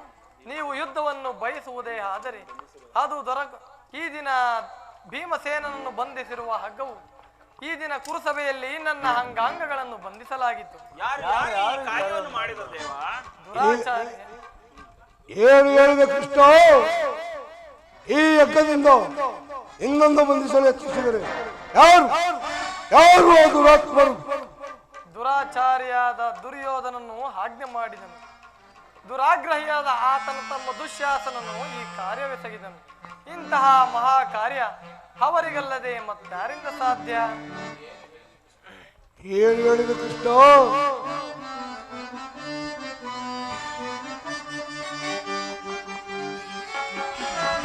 ನೀವು ಯುದ್ಧವನ್ನು ಬಯಸುವುದೇ ಆದರೆ ಅದು ಈ ದಿನ ಭೀಮಸೇನನನ್ನು ಬಂಧಿಸಿರುವ ಹಗ್ಗವು ಈ ದಿನ ಕುರುಸಭೆಯಲ್ಲಿ ನನ್ನ ಅಂಗಾಂಗಗಳನ್ನು ಬಂಧಿಸಲಾಗಿತ್ತು. ದುರಾಚಾರ್ಯ. ಏನು ಹೇಳಿದೆ ಕೃಷ್ಣ? ಈ ಹಗ್ಗದಿಂದ ಇನ್ನೊಂದು ಬಂಧಿಸಲು ಯತ್ನಿಸಿದರೆ ಯಾರು ದುರಾತ್ಮರು? ದುರಾಚಾರ್ಯಾದ ದುರ್ಯೋಧನನ್ನು ಆಜ್ಞೆ ಮಾಡಿದನು. ದುರಾಗ್ರಹಿಯಾದ ಆತನ ತಮ್ಮ ದುಶ್ಯಾಸನನು ಈ ಕಾರ್ಯವೆಸಗಿದನು. ಇಂತಹ ಮಹಾ ಕಾರ್ಯ ಅವರಿಗಲ್ಲದೆ ಮತ್ತಾರಿಂದ ಸಾಧ್ಯ? ಏನು ಹೇಳಿದ ಕೃಷ್ಣ?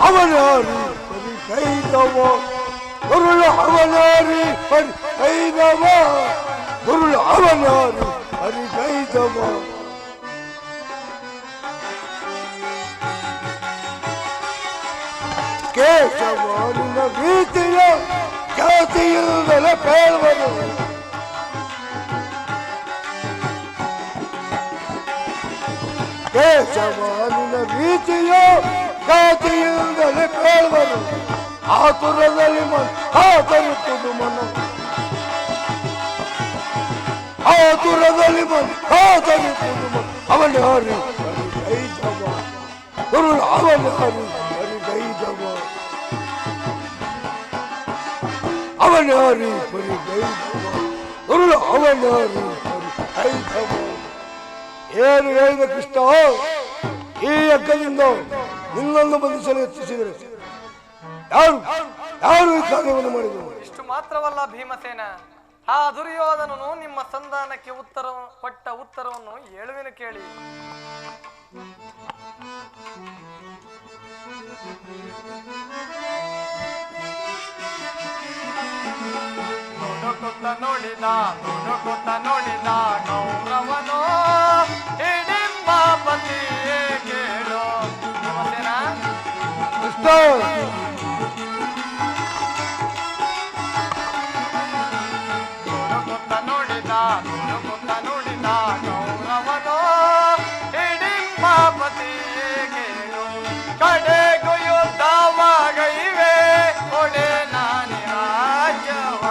ಅವನಾರಿ ಪರಿಕೈದವ ಗುರುಳ, ಅವನಾರಿ ಪರಿಕೈದವ ಗುರುಳ, ಅವನಾರಿ ಪರಿಕೈದವ. ಕೇಶವಾನಿನ ಭೀತಿಯ ಖ್ಯಾತಿಯಿಲ್ಲದೆ ಪೇಳುವನು. ಕೇಶವಾನಿನ ಭೀತಿಯ ಖ್ಯಾತಿಯಿಲ್ಲದೆ ಪೇಳುವನು. ಆತುರದಲ್ಲಿ ಆತರುತ್ತದೆ ಮನ, ಆತುರದಲ್ಲಿ ಆತರುತ್ತದೆ ಮನ. ಅವನ ಹರಿ ಪರಿಗೈದವ ಗುರುಳ, ಅವನ ಹರಿ ಪರಿಗೈದವ. ಅವನಾರಿ ಪರಿಗೈದವ ಗುರುಳ, ಅವನಾರಿ ಪರಿಗೈದವ. ಏನು ಹೇಳಿದ ಕೃಷ್ಣ? ಈ ಹಗ್ಗದಿಂದ ನಿನ್ನನ್ನು ಬಂಧಿಸಲು ಯತ್ನಿಸಿದರೆ ಯಾರು ಈ ಕಾರ್ಯವನ್ನು ಮಾಡಿದರು? ಇಷ್ಟು ಮಾತ್ರವಲ್ಲ ಭೀಮಸೇನ, ಆ ದುರ್ಯೋಧನನು ನಿಮ್ಮ ಸಂಧಾನಕ್ಕೆ ಕೊಟ್ಟ ಉತ್ತರವನ್ನು ಹೇಳುವೆನು ಕೇಳಿ. ನೋಡಿದ ಕೌರವನೋ ಹಿಡಿಂಬ ಪತಿಯೇ ಕೇಳೋ. ಕೃಷ್ಣ ನೋಡಿದ ಗೌರವನೋ ಹಿಡಿಂಬಾಪತಿಯೇ ಕೇಳು ಕಡೆಗೂ ಯುದ್ಧವಾಗೈವೆ ಕೊಡೆ ನಾನಿ ರಾಜ್ಯವ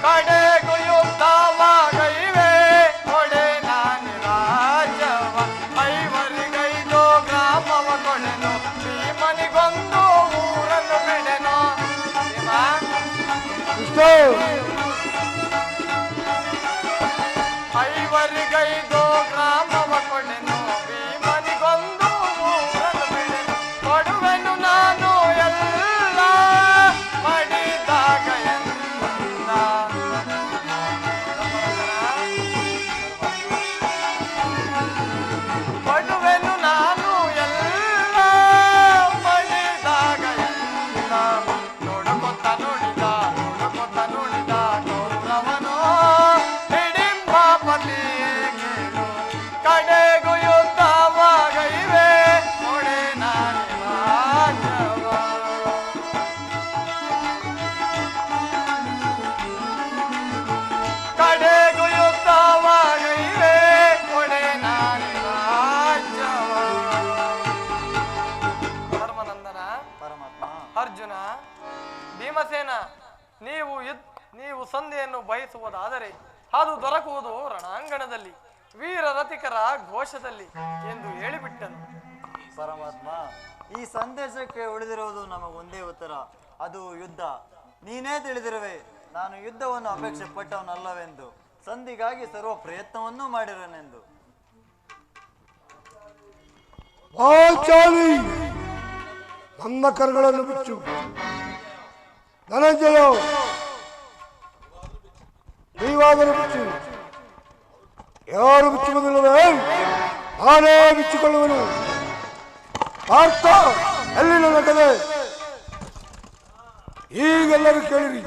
ಕಡೆಗೂ ಯುದ್ಧವಾಗೈವೆ ಕೊಡೆ ನಾನಿ ರಾಜ್ಯವ ಐವರಿಗೈದು ಗ್ರಾಮವ ಕೊಡೆನು ಭೀಮನಿಗೊಂದು ಊರನ್ನು ಬಿಡೆನು ಕೃಷ್ಣ ಐವರಿಗೈದು ಗ್ರಾಮವ ಕೊಡೆನು ಭೀಮನಿಗೊಂದು ಊರನ್ನು ಬಿಡೆನು ಕೊಡುವೆನು ನಾನು ಎಲ್ಲ ಮಡಿದಾಗ ಎಲ್ಲ ಕೊಡುವೆನು ನಾನು ಎಲ್ಲ ಮಡಿದಾಗ ಎಲ್ಲ ನೋಡುಕೊತ್ತ ನೋಡಿದ ಗೌರವನೋ ಹಿಡಿಂಬಾಪತಿಯೇ ಕೇಳು ಕಡೆಗೂ ಯುದ್ಧವಾಗೈವೆ ಕೊಡೆ ನಾನಿ ರಾಜ್ಯವ ಕಡೆಗೂ ಯುದ್ಧವಾಗೈವೆ ಕೊಡೆ ನಾನಿ ರಾಜ್ಯವ ಧರ್ಮನಂದನ ಪರಮಾತ್ಮ. ಅರ್ಜುನ ಭೀಮಸೇನ ನೀವು ಸಂಧಿಯನ್ನು ಬಯಸುವುದಾದರೆ ಅದು ದೊರಕುವುದು ರಣಾಂಗಣದಲ್ಲಿ ವೀರ ರಥಿಕರ ಘೋಷದಲ್ಲಿ ಎಂದು ಹೇಳಿಬಿಟ್ಟನು. ಪರಮಾತ್ಮ, ಈ ಸಂದೇಶಕ್ಕೆ ಉಳಿದಿರುವುದು ನಮಗೊಂದೇ ಉತ್ತರ, ಅದು ಯುದ್ಧ. ನೀನೇ ತಿಳಿದಿರುವೆ ನಾನು ಯುದ್ಧವನ್ನು ಅಪೇಕ್ಷೆ ಪಟ್ಟವನಲ್ಲವೆಂದು, ಸಂಧಿಗಾಗಿ ಸರ್ವ ಪ್ರಯತ್ನವನ್ನೂ ಮಾಡಿರನೆಂದು. ಪಾಂಚಾಲಿ ನನ್ನ ಕರಗಳನ್ನು ಬಿಚ್ಚು. ಧನಂಜಯ ನೀವಾದರೂ ಬಿಚ್ಚು. ಯಾರು ಬಿಚ್ಚುವುದಿಲ್ಲವೇ ನಾನೇ ಬಿಚ್ಚಿಕೊಳ್ಳುವನು. ಪಾರ್ಥ ಎಲ್ಲಿ ನನ್ನ ಕಲೆ? ಈಗೆಲ್ಲರೂ ಕೇಳಿರಿ.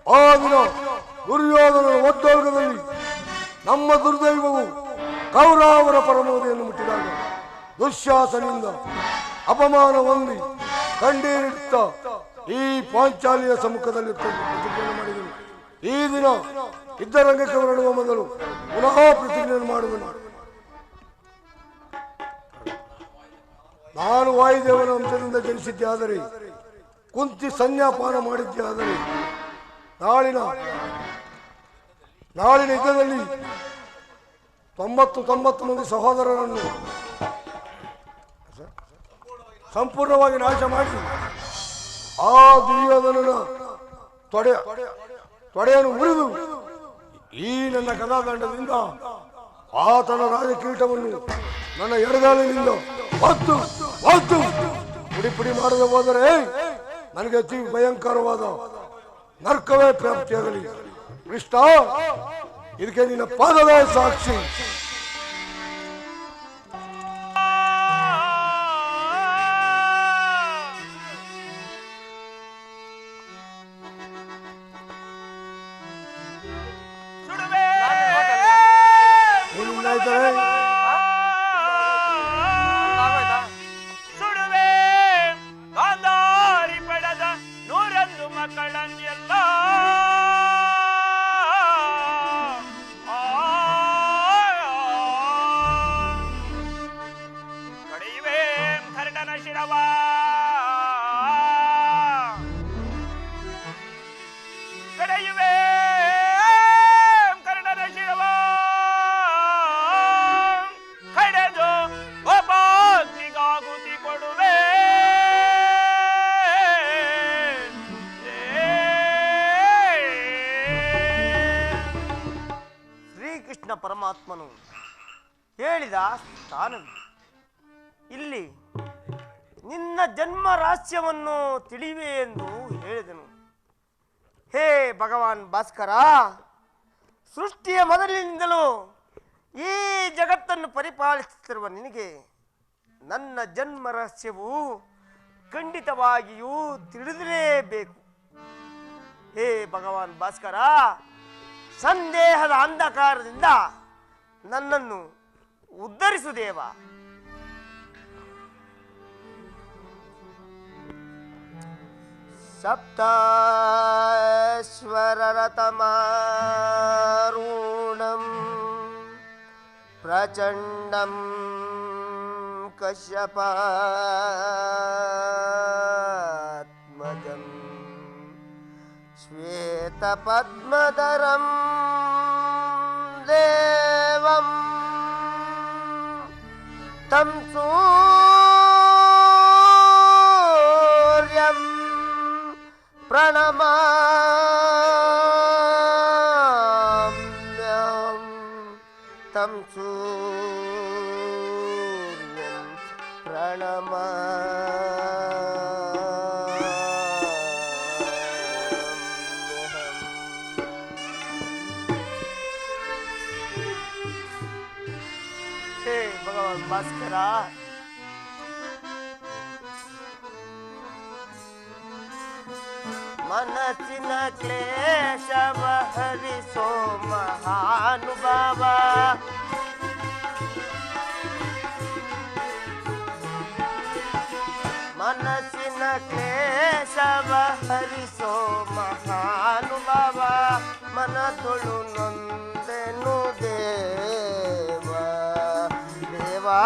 ಆ ದಿನ ದುರ್ಯೋಧನನ ಒದ್ದೋರ್ಗದಲ್ಲಿ ನಮ್ಮ ದುರ್ದೈವವು ಕೌರವರ ಪರಮೋದೆಯನ್ನು ಮುಟ್ಟಿದಾಗ ದುಶ್ಯಾಸನಿಂದ ಅಪಮಾನ ಹೊಂದಿ ಕಂಡೀರಿಡುತ್ತಾ ಈ ಪಾಂಚಾಲಿಯ ಸಮ್ಮುಖದಲ್ಲಿ ಪ್ರತಿಜ್ಞೆ ಮಾಡಿದನು. ಈ ದಿನ ಯುದ್ಧರಂಗಕ್ಕೆ ಹೊರಡುವ ಮೊದಲು ಪುನಃ ಪ್ರತಿಜ್ಞೆಯನ್ನು ಮಾಡುವನು. ನಾನು ವಾಯುದೇವನ ಅಂಶದಿಂದ ಜನಿಸಿದ್ದೆ ಆದರೆ, ಕುಂತಿ ಸಂಜ್ಞಾಪಾನ ಮಾಡಿದ್ದೆ ಆದರೆ, ನಾಳಿನ ಯುದ್ಧದಲ್ಲಿ 99 ಮಂದಿ ಸಹೋದರರನ್ನು ಸಂಪೂರ್ಣವಾಗಿ ನಾಶ ಮಾಡಿ ಆ ದುರ್ಯೋಧನನ ತೊಡೆಯನ್ನು ಮುರಿದು ಈ ನನ್ನ ಕಥಾದಂಡದಿಂದ ಆತನ ರಾಜಕೀಟವನ್ನು ನನ್ನ ಎಡಗಾಲಿನಿಂದ ಒತ್ತು ಪುಡಿ ಮಾಡದೆ ಹೋದರೆ ನನಗೆ ಅತಿ ಭಯಂಕರವಾದ ನರ್ಕವೇ ಪ್ರಾಪ್ತಿಯಾಗಲಿ. ಕೃಷ್ಣ, ಇದಕ್ಕೆ ನಿನ್ನ ಪಾದವೇ ಸಾಕ್ಷಿ. ಸುಡುವೆ ಗಾಂಧಾರಿ ಪಡೆದ 101 ಮಕ್ಕಳನ್ನೆಲ್ಲ ಕಡೆಯುವೆ ಕರ್ಣನ ಶಿರವ ಕಡೆಯುವೆ ಕರ್ಣನ ಶಿರವ ಕಡೆದು ಒಬ್ಬನಿಗಾಗುತಿ ಕೊಡುವೆ. ಶ್ರೀಕೃಷ್ಣ ಪರಮಾತ್ಮನು ಹೇಳಿದ ಸ್ಥಾನವಿದೆ. ಇಲ್ಲಿ ನಿನ್ನ ಜನ್ಮ ರಹಸ್ಯವನ್ನು ತಿಳಿವೆ ಎಂದು ಹೇಳಿದನು. ಹೇ ಭಗವಾನ್ ಭಾಸ್ಕರ, ಸೃಷ್ಟಿಯ ಮೊದಲಿನಿಂದಲೂ ಈ ಜಗತ್ತನ್ನು ಪರಿಪಾಲಿಸುತ್ತಿರುವ ನಿನಗೆ ನನ್ನ ಜನ್ಮ ರಹಸ್ಯವು ಖಂಡಿತವಾಗಿಯೂ ತಿಳಿದಿರಲೇಬೇಕು. ಹೇ ಭಗವಾನ್ ಭಾಸ್ಕರ, ಸಂದೇಹದ ಅಂಧಕಾರದಿಂದ ನನ್ನನ್ನು ಉದ್ಧರಿಸು ದೇವ. ಸಪ್ತಾಶ್ವರರಥಮಾರೂಢಂ ಪ್ರಚಂಡಂ ಕಶ್ಯಪಾತ್ಮಜಂ ಶ್ವೇತಪದ್ಮಧರಂ ದೇವಂ तं सूर्यं प्रणमाम्यहं तं सूर्यं प्रणमाम्यहम्. हे भगवान भास्करा, ಮನಸ್ಸಿನ ಕ್ಲೇಶವ ಹರಿಸೋ ಮಹಾನುಭಾವ. ಮನಸ್ಸಿನ ಕ್ಲೇಶವ ಹರಿಸೋ ಮಹಾನುಭಾವ. ಮನದೊಳು ನೊಂದೆನು ದೇವ ದೇವಾ,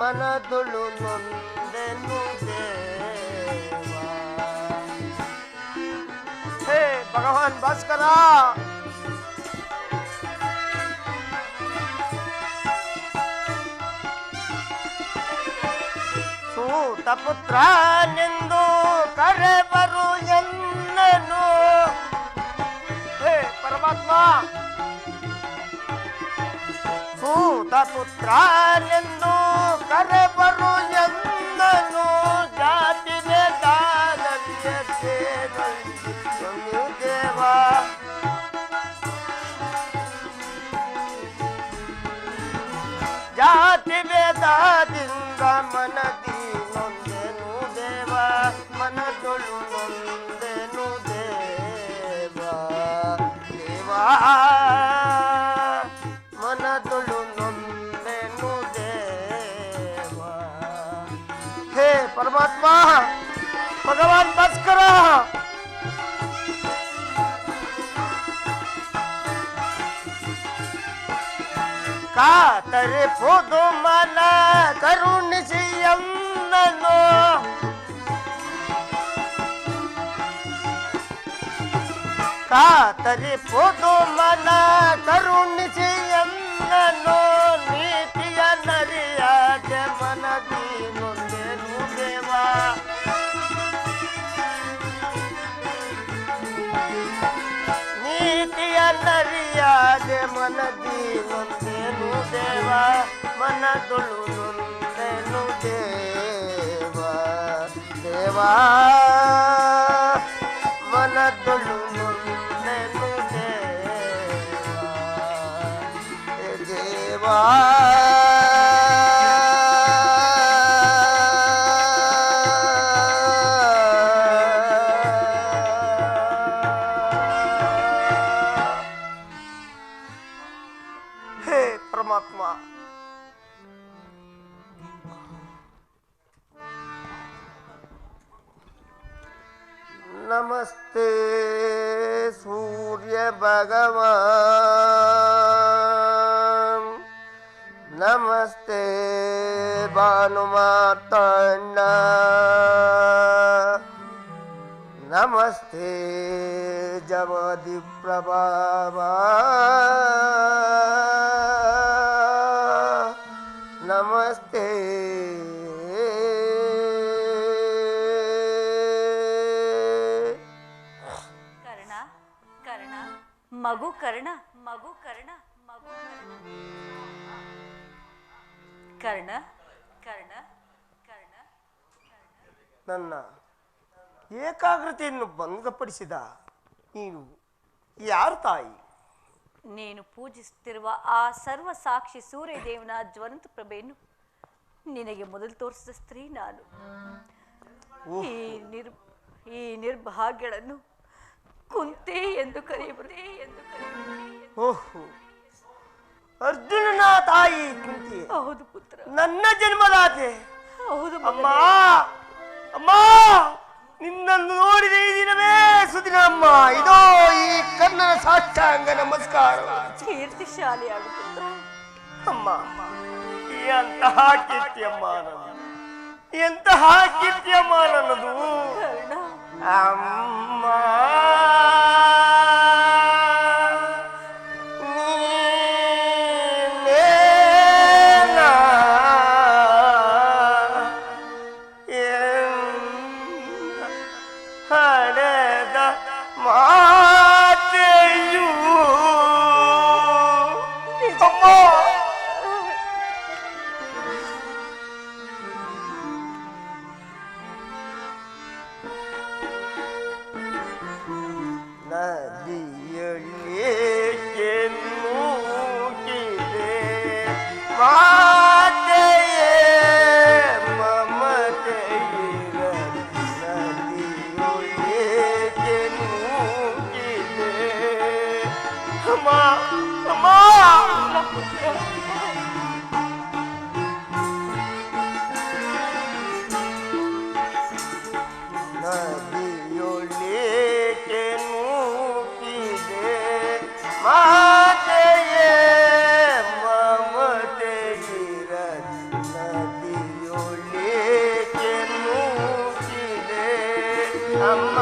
ಮನದೊಳು ನೊಂದೆನು ದೇವ. ಹೇ ಭಗವಾನ್ ಭಾಸ್ಕರ, ಸೂತಪುತ್ರನೆಂದು ಕರೆಬರು ಎನ್ನನು. ಹೇ ಪರಮಾತ್ಮ, ಸೂತಪುತ್ರನೆಂದು ಕರೆಬರು ಎನ್ನನು. ಜಾತಿ ಭೇದವಿಯೇನು ದೇವ, ಜಾತಿ ಭೇದದಿಂದ ಮನದಿ ನೊಂದೆನು ದೇವ. ಮನದೊಳು ನೊಂದೆನು ದೇವ ದೇವಾ, ಮನದೊಳು ನೊಂದೆನು ದೇವ. ಹೇ ಪರಮಾತ್ಮ, ಭಗವಾನ್ ಭಾಸ್ಕರ, ಕಾತರೆ ಪೋದು ಮನ ಕರುಣಿಸಿ ಎಂದನು. ಕಾತರೆ ಪೋದು ಮನ ಕರುಣಿಸಿ ಎಂದನು. ನೀತಿಯ ನರಿಯಾದ ಮನದಿ ನೊಂದೆನು ದೇವ. ನೀತಿಯ ನರಿಯಾದ ಮನದಿ ನೊಂದೆನು ದೇವ. ಮನದೊಳು ನೊಂದೆನು ದೇವ ದೇವಾ, ಮನದೊಳು ನೊಂದೆನು ದೇವ ದೇವಾ. ಹೇ ಪರಮಾತ್ಮ, ನಮಸ್ತೆ ಸೂರ್ಯ ಭಗವಾನ್, ನಮಸ್ತೆ ಭಾನುಮಾರ್ತಾಂಡ, ನಮಸ್ತೆ ಜಮದಿ ಪ್ರಭಾವ, ನಮಸ್ತೆ ಕರ್ಣ ಕರ್ಣ ಮಗು ಕರ್ಣ ಮಗು ಕರ್ಣ ಮಗು ಕರ್ಣ ಕರ್ಣ ಕರ್ಣ ನನ್ನ ಏಕಾಗ್ರತೆಯನ್ನು ಭಂಗಪಡಿಸಿದ ನೀನು ಯಾರು ತಾಯಿ? ನೀನು ಪೂಜಿಸುತ್ತಿರುವ ಆ ಸರ್ವ ಸಾಕ್ಷಿ ಸೂರ್ಯದೇವನ ಜ್ವಲಂತ ಪ್ರಭೆಯನ್ನು ನಿನಗೆ ಮೊದಲು ತೋರಿಸಿದ ಸ್ತ್ರೀ ನಾನು. ಈ ನಿರ್ಭಾಗ್ಯಗಳನ್ನು ಕುಂತೆ ಎಂದು ಕರೆಯಬಹುದೇ ಎಂದು ಓಹೋ, ಅರ್ಜುನನ ತಾಯಿ ಕುಂತಿ, ಹೌದು ಪುತ್ರ, ನನ್ನ ಜನ್ಮದಾತೆ. ಹೌದು ಅಮ್ಮ, ಅಮ್ಮ, ನಿನ್ನನ್ನು ನೋಡಿದ ಈ ದಿನವೇ ಸುದಿನ ಅಮ್ಮ. ಇದೋ ಈ ಕರ್ಣನ ಸಾಷ್ಟಾಂಗ ನಮಸ್ಕಾರ. ಕೀರ್ತಿಶಾಲಿಯಾಗು ಪುತ್ರ. ಅಮ್ಮ, ಎಂತಹ ಕೀರ್ತಿಯಮ್ಮ ನನ್ನದು, ಎಂತಹ ಕೀರ್ತಿಯಮ್ಮ ನನ್ನದು. ಕರ್ಣ, ಅಮ್ಮ, ಹಡೆದ ಮಾತೆಯು ಅಮ್ಮ. ನದಿಯೊಳಗೆ ನೂಕಿದೆ ಮಾತೆಯೇ ಮಮತೆಯಿರ. ನದಿಯೊಳಗೆ ನೂಕಿದೆ ಅಮ್ಮ, ಅಮ್ಮ. ನದಿಯೊಳಗೆ ನೂಕಿದೆ ಮಾತೆಯೇ ಮಮತೆಯಿರ. ನದಿಯೊಳಗೆ ನೂಕಿದೆ ಅಮ್ಮ,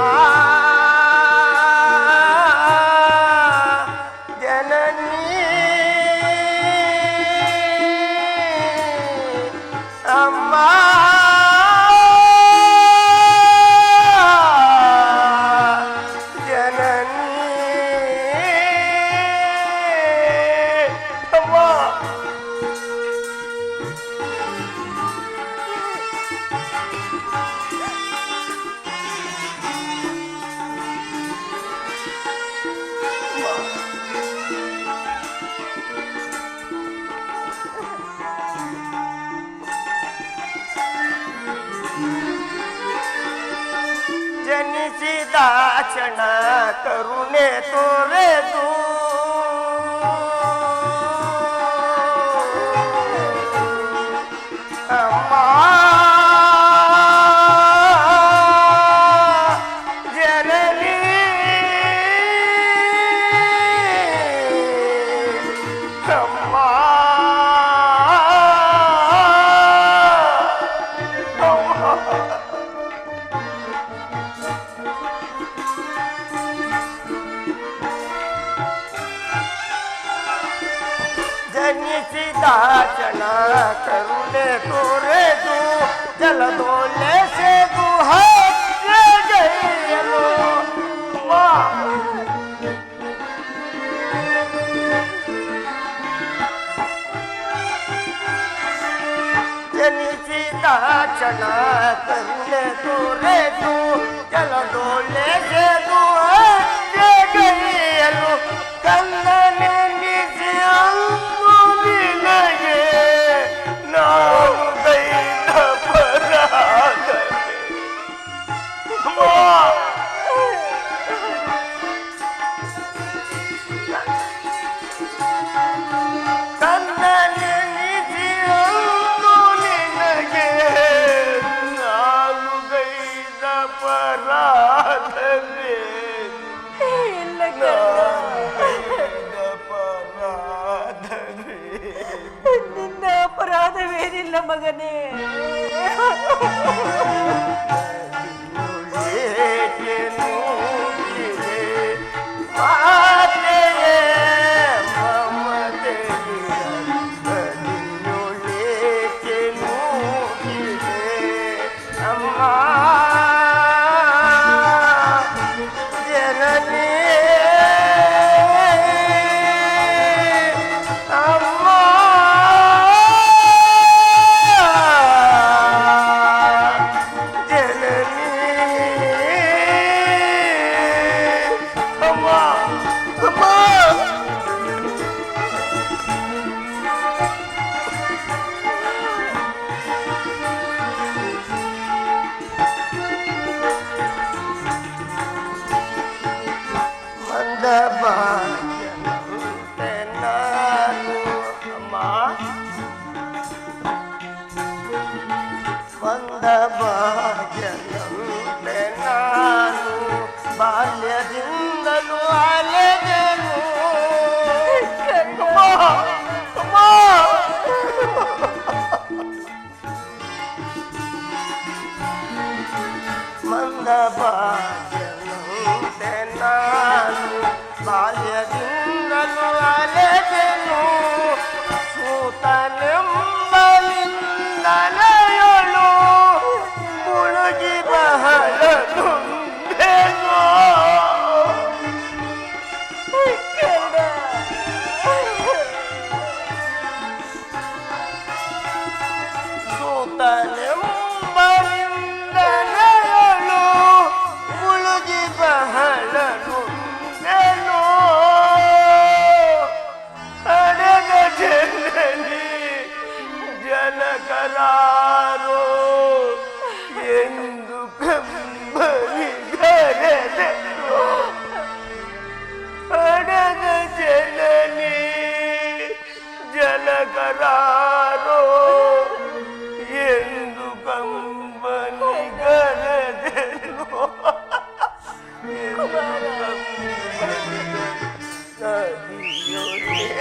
ಜನನಿ ಅಮ್ಮ. ಜನಿಸಿದ ಕ್ಷಣ ಕರುಣೆ ತೋರೆದು ಅಮ್ಮ, ಜನನಿ ಅಮ್ಮ. ಜನಿಸಿದ ಕ್ಷಣ ಕರುಣೆ ತೋರೆದು ಜಲದೋಲೆ ಸೇದು ಹರಿಯಲು ಜನಿಸಿದ ಕ್ಷಣ ಕರುಣೆ ತೋರೆದು ಜಲದೋಲೆ ಸೇದು ಹರಿಯಲು ಕಣ್ಣನೆ ನಿಜ ನಿನಗೆ ನಾನು ದೈನ ಪರಾಧನೆ. ಕಣ್ಣನೆ ನಿಜ ನಿನಗೆ ನಾನು ದೈನ ಪರಾಧನೆ. ಇಲ್ಲ ಕರ್ಣ, ನಿನ್ನ ಅಪರಾಧವೇನಿಲ್ಲ ಮಗನೇ. ಅಮ್ಮ,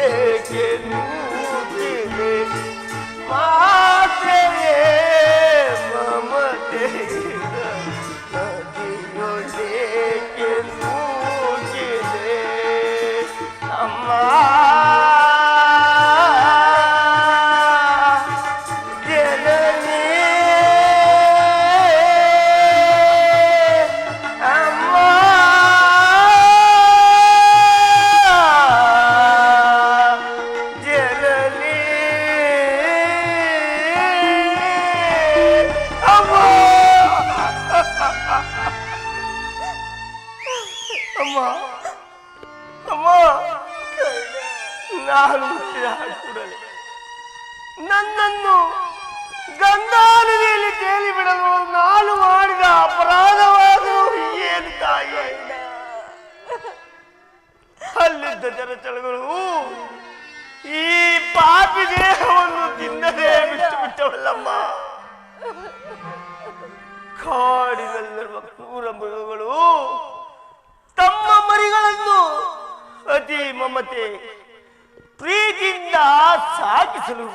ಏಕೆ ನೂಕಿದೆ ಮಾತೆಯೇ ಮಮತೆ ನದಿಯೊಳೇಕೆ ನೂಕಿದೆ ಅಮ್ಮ ನಾನು ಕೂಡಲೇ ನನ್ನನ್ನು ಗಂಗಾನದಿಯಲ್ಲಿ ತೇಲಿ ಬಿಡಲು ನಾನು ಮಾಡಿದ ಅಪರಾಧವಾದರೂ ಏನು ತಾಯಿ? ಅಲ್ಲಿದ್ದ ಜನಚಳಗಳು ಈ ಪಾಪಿ ದೇಹವನ್ನು ತಿನ್ನದೇ ಬಿಟ್ಟು ಬಿಟ್ಟವಲ್ಲಮ್ಮ. ಕಾಡಿನಲ್ಲಿರುವ ಕ್ರೂರ ಮೃಗಗಳು ತಮ್ಮ ಮರಿಗಳನ್ನು ಅತಿ ಮಮತೆ ಪ್ರೀತಿಯಿಂದ ಸಾಕಿಸಲು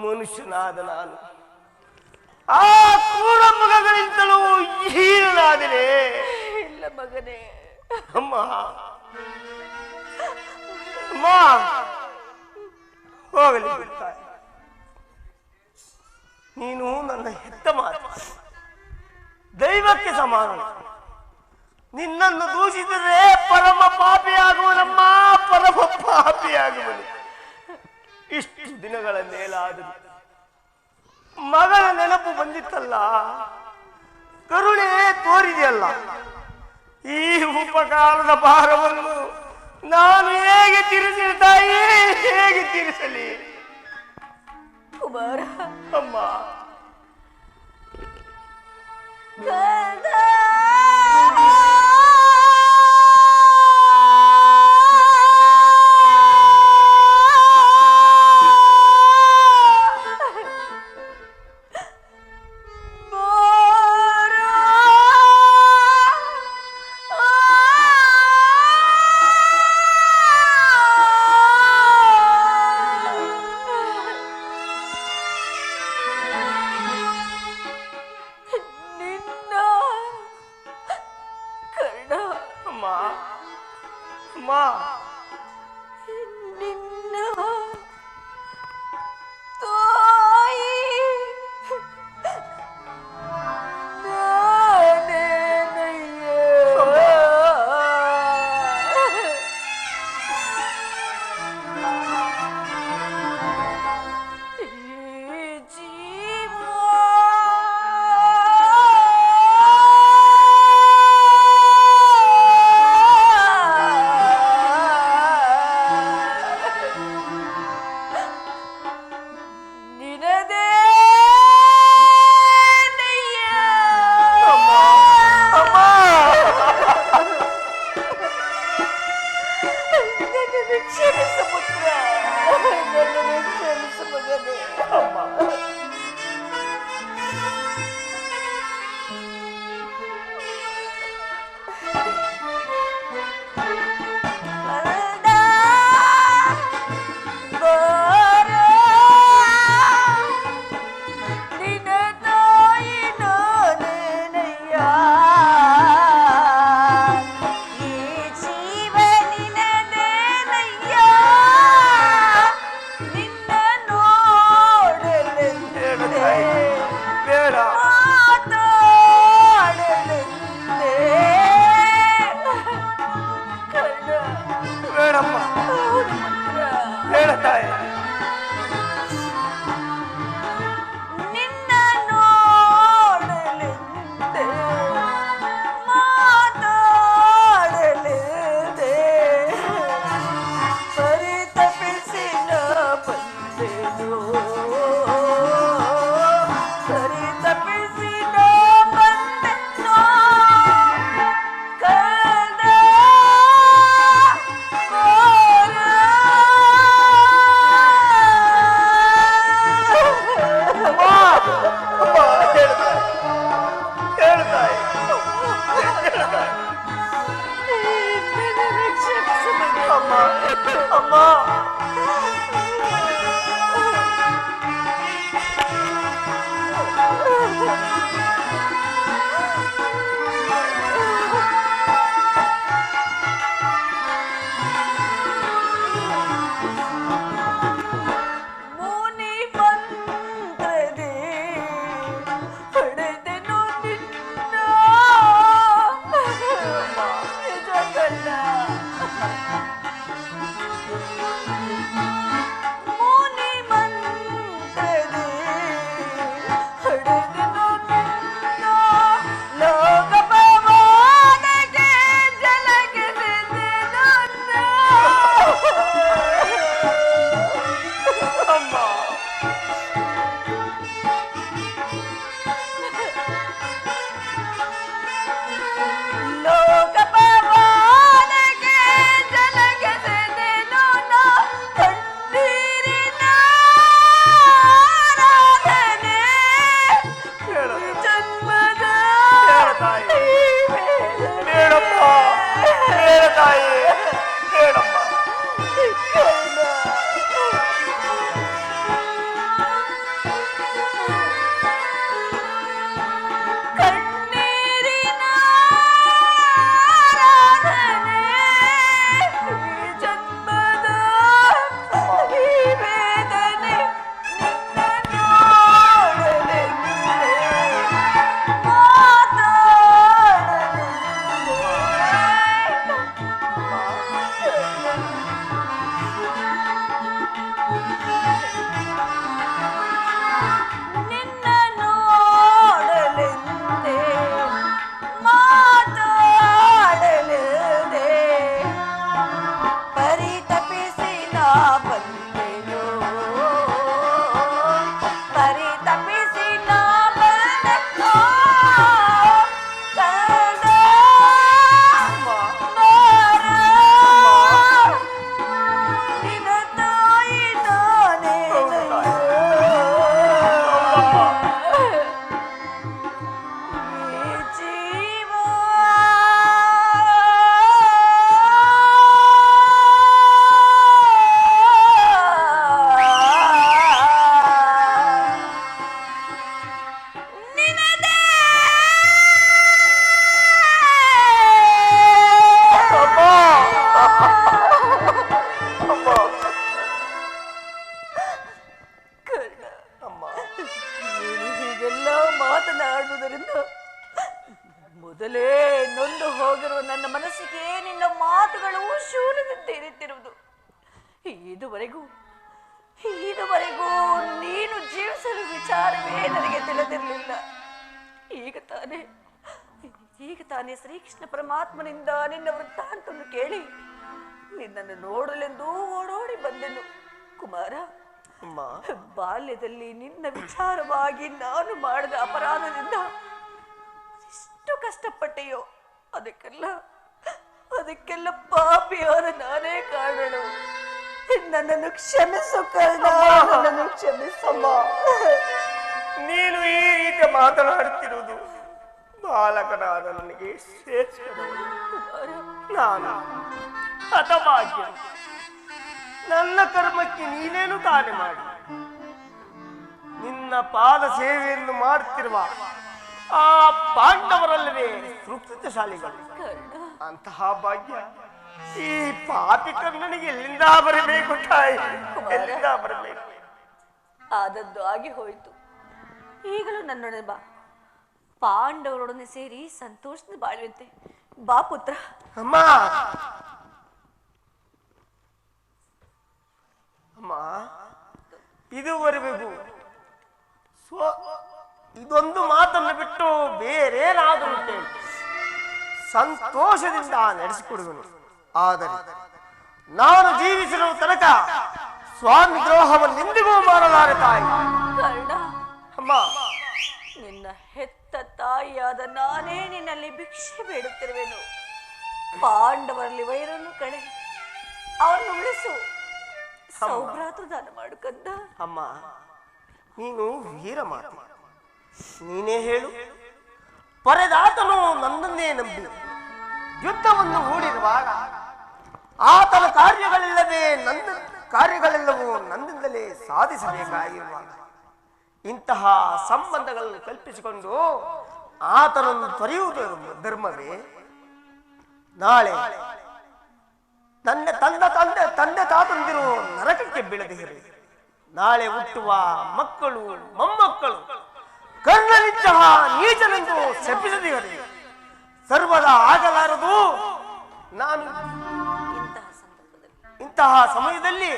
ಮನುಷ್ಯನಾದ ನಾನು ಆ ಕ್ರೂರ ಮೃಗಗಳಿಂದಲೂ ಹೀನನಾದರೆ ಇಲ್ಲ ಮಗನೇ. ಅಮ್ಮ ಅಮ್ಮ ಹೋಗಲಿ ಬಿಡ್ತಾಳೆ. ನೀನು ನನ್ನ ಹೆತ್ತ ಮಾತು ದೈವಕ್ಕೆ ಸಮಾನ. ನಿನ್ನನ್ನು ದೂಷಿಸಿದರೆ ಪರಮ ಪಾಪಿಯಾಗುವನಮ್ಮ, ಪರಮ ಪಾಪಿಯಾಗುವನು. ಇಷ್ಟು ದಿನಗಳ ಮೇಲಾದರೂ ಮಗಳ ನೆನಪು ಬಂದಿತ್ತಲ್ಲ, ಕರುಣೆ ತೋರಿದೆಯಲ್ಲ. ಈ ಉಪಕಾರದ ಭಾರವನ್ನು ನಾನು ಹೇಗೆ ತೀರಿಸಲಿ ತಾಯಿ, ಹೇಗೆ ತೀರಿಸಲಿ? ಕುಮಾರ ಅಮ್ಮ ಮೊದಲೇ ನೊಂದು ಹೋಗಿರುವ ನನ್ನ ಮನಸ್ಸಿಗೆ ನಿನ್ನ ಮಾತುಗಳು ಶೂಲದಂತೆ ಇರುತ್ತಿರುವುದು. ಇದುವರೆಗೂ ನೀನು ಜೀವಿಸಲು ವಿಚಾರವೇ ನನಗೆ ತಿಳಿದಿರಲಿಲ್ಲ. ಈಗ ತಾನೇ ಶ್ರೀಕೃಷ್ಣ ಪರಮಾತ್ಮನಿಂದ ನಿನ್ನ ವೃತ್ತಾಂತವನ್ನು ಕೇಳಿ ನಿನ್ನನ್ನು ನೋಡಲೆಂದು ಓಡೋಡಿ ಬಂದೆನು. ಕುಮಾರ, ಬಾಲ್ಯದಲ್ಲಿ ನಿನ್ನ ವಿಚಾರವಾಗಿ ನಾನು ಮಾಡಿದ ಅಪರಾಧದಿಂದ ಎಷ್ಟು ಕಷ್ಟಪಟ್ಟೆಯೋ ಅದಕ್ಕೆಲ್ಲ ಪಾಪಿಯಾದ ನಾನೇ ಕಾರಣನು. ನನ್ನನ್ನು ಕ್ಷಮಿಸು ಕರ್ಣ, ನನ್ನನ್ನು ಕ್ಷಮಿಸಮ್ಮ. ನೀನು ಈ ರೀತಿ ಮಾತನಾಡುತ್ತಿರುವುದು ಬಾಲಕನಾದ ನನಗೆ ನಾನು ಹತಭಾಗ್ಯ. ನನ್ನ ಕರ್ಮಕ್ಕೆ ನೀನೇನು ತಾನೆ ಮಾಡಿ ನಿನ್ನ ಪಾದ ಸೇವೆಯನ್ನು ಮಾಡುತ್ತಿರುವ ಆ ಪಾಂಡವರಲ್ಲವೇ ತೃಪ್ತಿಶಾಲಿಗಳು. ಅಂತಹ ಭಾಗ್ಯ ಈ ಪಾಪಿ ಕರ್ಣನಿಗೆ ಎಲ್ಲಿಂದ ಬರಬೇಕು ತಾಯಿ, ಎಲ್ಲಿಂದ ಬರಬೇಕು? ಆದದ್ದು ಆಗಿ ಹೋಯಿತು. ಈಗಲೂ ನನ್ನೊಡನೆ ಬಾ, ಪಾಂಡವರೊಡನೆ ಸೇರಿ ಸಂತೋಷದ ಬಾಳುವಂತೆ ಬಾ ಪುತ್ರ. ಅಮ್ಮ ಇದುವರೆಗೂ ಇದೊಂದು ಮಾತನ್ನು ಬಿಟ್ಟು ಬೇರೇನಾದರೂ ಕೇಳಿ ಸಂತೋಷದಿಂದ ನಡೆಸಿಕೊಡುವನು. ಆದರೆ ನಾನು ಜೀವಿಸಿರುವ ತನಕ ಸ್ವಾಮಿ ದ್ರೋಹವನ್ನು ಎಂದಿಗೂ ಮಾಡಲಾರೆ ತಾಯಿ. ಕರ್ಣ, ಅಮ್ಮ, ನಿನ್ನ ಹೆತ್ತ ತಾಯಿಯಾದ ನಾನೇ ನಿನ್ನಲ್ಲಿ ಭಿಕ್ಷೆ ಬೇಡುತ್ತಿರುವೆನು. ಪಾಂಡವರಲ್ಲಿ ವೈರನ್ನು ಕಡೆ ಅವರನ್ನು ಉಳಿಸು, ಸೌಭ್ರಾತೃ ದಾನ ಮಾಡು ಕಂದ. ಅಮ್ಮ, ನೀನು ವೀರ ಮಾತು, ನೀನೇ ಹೇಳು. ಪರದಾತನು ನನ್ನನ್ನೇ ನಂಬಿ ಯುದ್ಧವನ್ನು ಹೂಡಿರುವಾಗ ಆತನ ಕಾರ್ಯಗಳೆಲ್ಲವೂ ನನ್ನಿಂದಲೇ ಸಾಧಿಸಬೇಕಾಗಿರುವಾಗ ಇಂತಹ ಸಂಬಂಧಗಳನ್ನು ಕಲ್ಪಿಸಿಕೊಂಡು ಆತನನ್ನು ತೊರೆಯುವುದು ಧರ್ಮವೇ? ನಾಳೆ ತಂದೆ ತಾತಂದಿರು ನರಕಕ್ಕೆ ಬೀಳದಿರಿ. ನಾಳೆ ಹುಟ್ಟುವ ಮಕ್ಕಳು ಮೊಮ್ಮಕ್ಕಳು ಕರ್ಣನಿಂತಹ ನೀಚನೆಂದು ಶಪಿಸದಿರಿ. ಸರ್ವದ ಆಗಲಾರದು. ನಾನು ಇಂತಹ ಸಮಯದಲ್ಲಿ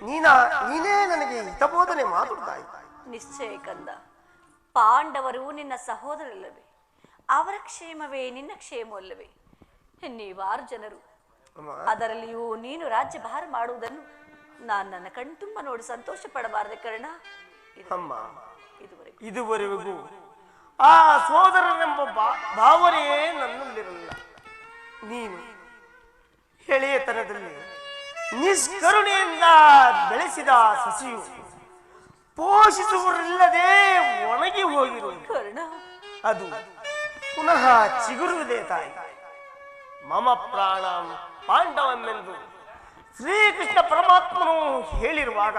ನೀನೇ ನನಗೆ ಹಿತಬೋಧನೆ ಮಾತುಡ್ತಾ ಇದ್ದ. ನಿಶ್ಚಯ ಕಂದ, ಪಾಂಡವರು ನಿನ್ನ ಸಹೋದರಲ್ಲವೇ? ಅವರ ಕ್ಷೇಮವೇ ನಿನ್ನ ಕ್ಷೇಮವಲ್ಲವೇ? ನೀವಾರು ಜನರು, ಅದರಲ್ಲಿಯೂ ನೀನು ರಾಜ್ಯಭಾರ ಮಾಡುವುದನ್ನು ನಾನು ನನ್ನ ಕಣ್ತುಂಬ ನೋಡಿ ಸಂತೋಷ ಪಡಬಾರದೆ ಕರ್ಣ? ಅಮ್ಮ, ಇದುವರೆಗೂ ಆ ಸೋದರನೆಂಬ ಭಾವನೆಯೇ ನನ್ನಲ್ಲಿರಲಿಲ್ಲ. ನೀನು ಎಳೆಯತನದಲ್ಲಿ ನಿಷ್ಕರುಣೆಯಿಂದ ಬೆಳೆಸಿದ ಸಸಿಯು ಪೋಷಿಸುವರಿಲ್ಲದೆ ಒಣಗಿ ಹೋಗಿರುವುದು. ಅದು ಪುನಃ ಚಿಗುರುವುದೇ ತಾಯಿ. ಮಮ ಪ್ರಾಣ ಪಾಂಡವನೆಂದು ಶ್ರೀಕೃಷ್ಣ ಪರಮಾತ್ಮನು ಹೇಳಿರುವಾಗ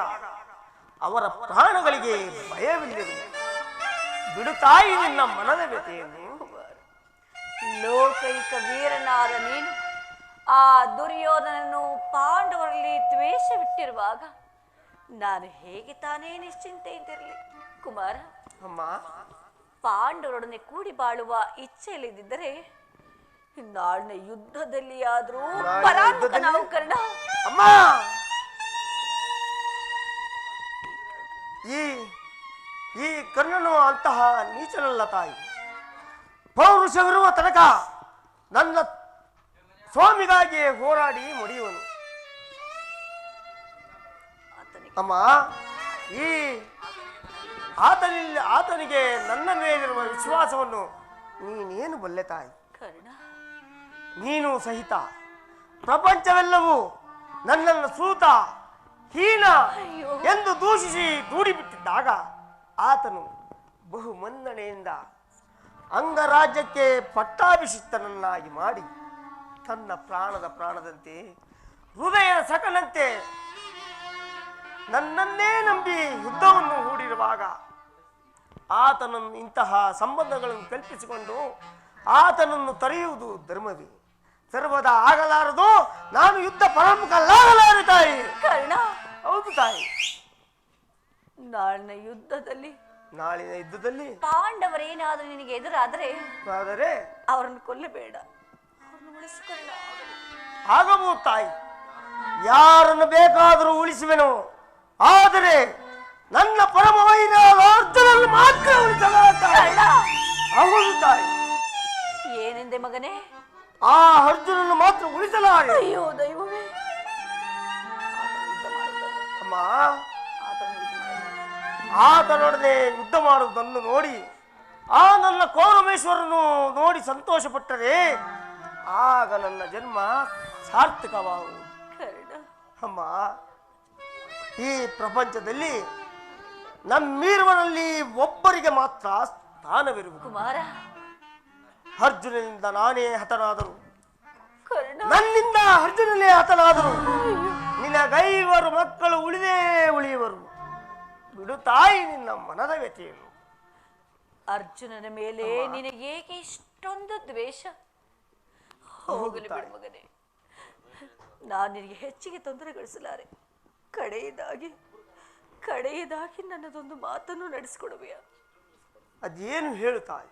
ಅವರ ಪ್ರಾಣಗಳಿಗೆ ಭಯವಿಲ್ಲದು. ಬಿಡುತ್ತಾಯಿ ನಿನ್ನ ಮನದ ವ್ಯತೆಯನ್ನು. ಲೋಕೈಕ ವೀರನಾದ ನೀನು ಆ ದುರ್ಯೋಧನನ್ನು ಪಾಂಡವರಲ್ಲಿ ದ್ವೇಷವಿಟ್ಟಿರುವಾಗ ನಾನು ಹೇಗೆ ತಾನೇ ನಿಶ್ಚಿಂತೆಯಿಂದಿರಲಿ ಕುಮಾರ? ಅಮ್ಮ, ಪಾಂಡವರೊಡನೆ ಕೂಡಿ ಬಾಳುವ ಇಚ್ಛೆ ಇಲ್ಲದಿದ್ದರೆ ನಾಳಿನ ಯುದ್ಧದಲ್ಲಿ ಆದ್ರೂ ಪರಾಂಗತನಾಗು ಕರ್ಣ. ಅಮ್ಮ, ಈ ಕರ್ಣನು ಅಂತಹ ನೀಚನಲ್ಲ ತಾಯಿ. ಪೌರುಷವಿರುವ ತನಕ ನನ್ನ ಸ್ವಾಮಿಗಾಗಿ ಹೋರಾಡಿ ಮುಡಿಯುವನು. ಅಮ್ಮ, ಆತನಿಗೆ ನನ್ನ ಮೇಲಿರುವ ವಿಶ್ವಾಸವನ್ನು ನೀನೇನು ಬಲ್ಲೆ ತಾಯಿ? ನೀನು ಸಹಿತ ಪ್ರಪಂಚವೆಲ್ಲವೂ ನನ್ನನ್ನು ಸೂತ ಹೀನ ಎಂದು ದೂಷಿಸಿ ದೂಡಿಬಿಟ್ಟಿದ್ದಾಗ ಆತನು ಬಹು ಮನ್ನಣೆಯಿಂದ ಅಂಗರಾಜ್ಯಕ್ಕೆ ಪಟ್ಟಾಭಿಷಿಕ್ತನನ್ನಾಗಿ ಮಾಡಿ ತನ್ನ ಪ್ರಾಣದಂತೆ ಹೃದಯದ ಸಕನಂತೆ ನನ್ನನ್ನೇ ನಂಬಿ ಯುದ್ಧವನ್ನು ಹೂಡಿರುವಾಗ ಆತನನ್ನು ಇಂತಹ ಸಂಬಂಧಗಳನ್ನು ಕಲ್ಪಿಸಿಕೊಂಡು ಆತನನ್ನು ತೊರೆಯುವುದು ಧರ್ಮವೇ? ಸರ್ವದಾ ಆಗಲಾರದು. ನಾನು ಯುದ್ಧ ಪರಮುಖಲಾಗಲಾರೆ ತಾಯಿ. ಹೌದು ತಾಯಿ. ನಾಳಿನ ಯುದ್ಧದಲ್ಲಿ ಪಾಂಡವರೇನಾದ್ರೂ ನಿನಗೆ ಎದುರಾದರೆ ಅವರನ್ನು ಕೊಲ್ಲಬೇಡ, ಅವರನ್ನು ಉಳಿಸಿಕೊಳ್ಳ. ಆಗಬಹುದು ತಾಯಿ, ಯಾರನ್ನು ಬೇಕಾದರೂ ಉಳಿಸುವೆನು. ಆದರೆ ನನ್ನ ಪರಮ ವೈರ ಅರ್ಜುನನ್ನು ಮಾತ್ರ ಉಳಿಸಲಾಗುತ್ತದೆ. ಹೌದು ತಾಯಿ. ಏನೆಂದೆ ಮಗನೇ? ಆ ಅರ್ಜುನನ್ನು ಮಾತ್ರ ಉಳಿಸಲಾರೆ. ಅಯ್ಯೋ ದೈವವೇ, ಅಮ್ಮ, ಆತನೊಡನೆ ಯುದ್ಧ ಮಾಡುವುದನ್ನು ನೋಡಿ ಆ ನನ್ನ ಕೋರಮೇಶ್ವರನು ನೋಡಿ ಸಂತೋಷಪಟ್ಟರೆ ಆಗ ನನ್ನ ಜನ್ಮ ಸಾರ್ಥಕವಾಗುವುದು. ಅಮ್ಮ, ಈ ಪ್ರಪಂಚದಲ್ಲಿ ನಮ್ಮೀರುವನಲ್ಲಿ ಒಬ್ಬರಿಗೆ ಮಾತ್ರ ಸ್ಥಾನವಿರುವುದು. ಕುಮಾರ, ಅರ್ಜುನನಿಂದ ನಾನೇ ಹತನಾದರು, ನನ್ನಿಂದ ಅರ್ಜುನನೇ ಹತನಾದರು. ನಿನಗೈವರು ಮಕ್ಕಳು ಉಳಿಯುವರು. ಬಿಡು ತಾಯಿ ನಿನ್ನ ಮನದ ವ್ಯಥೆಯನ್ನು. ಅರ್ಜುನನ ಮೇಲೆ ನಿನಗೇಕೆ ಇಷ್ಟೊಂದು ದ್ವೇಷ? ಹೋಗಲಿ ಬಿಡು ಮಗನೇ, ನಾನು ನಿನಗೆ ಹೆಚ್ಚಿಗೆ ತೊಂದರೆಗೊಳಿಸಲಾರೆ. ಕಡೆಯದಾಗಿ ನನ್ನದೊಂದು ಮಾತನ್ನು ನಡೆಸಿಕೊಡುವೆಯ? ಅದೇನು ಹೇಳುತ್ತಾಯಿ?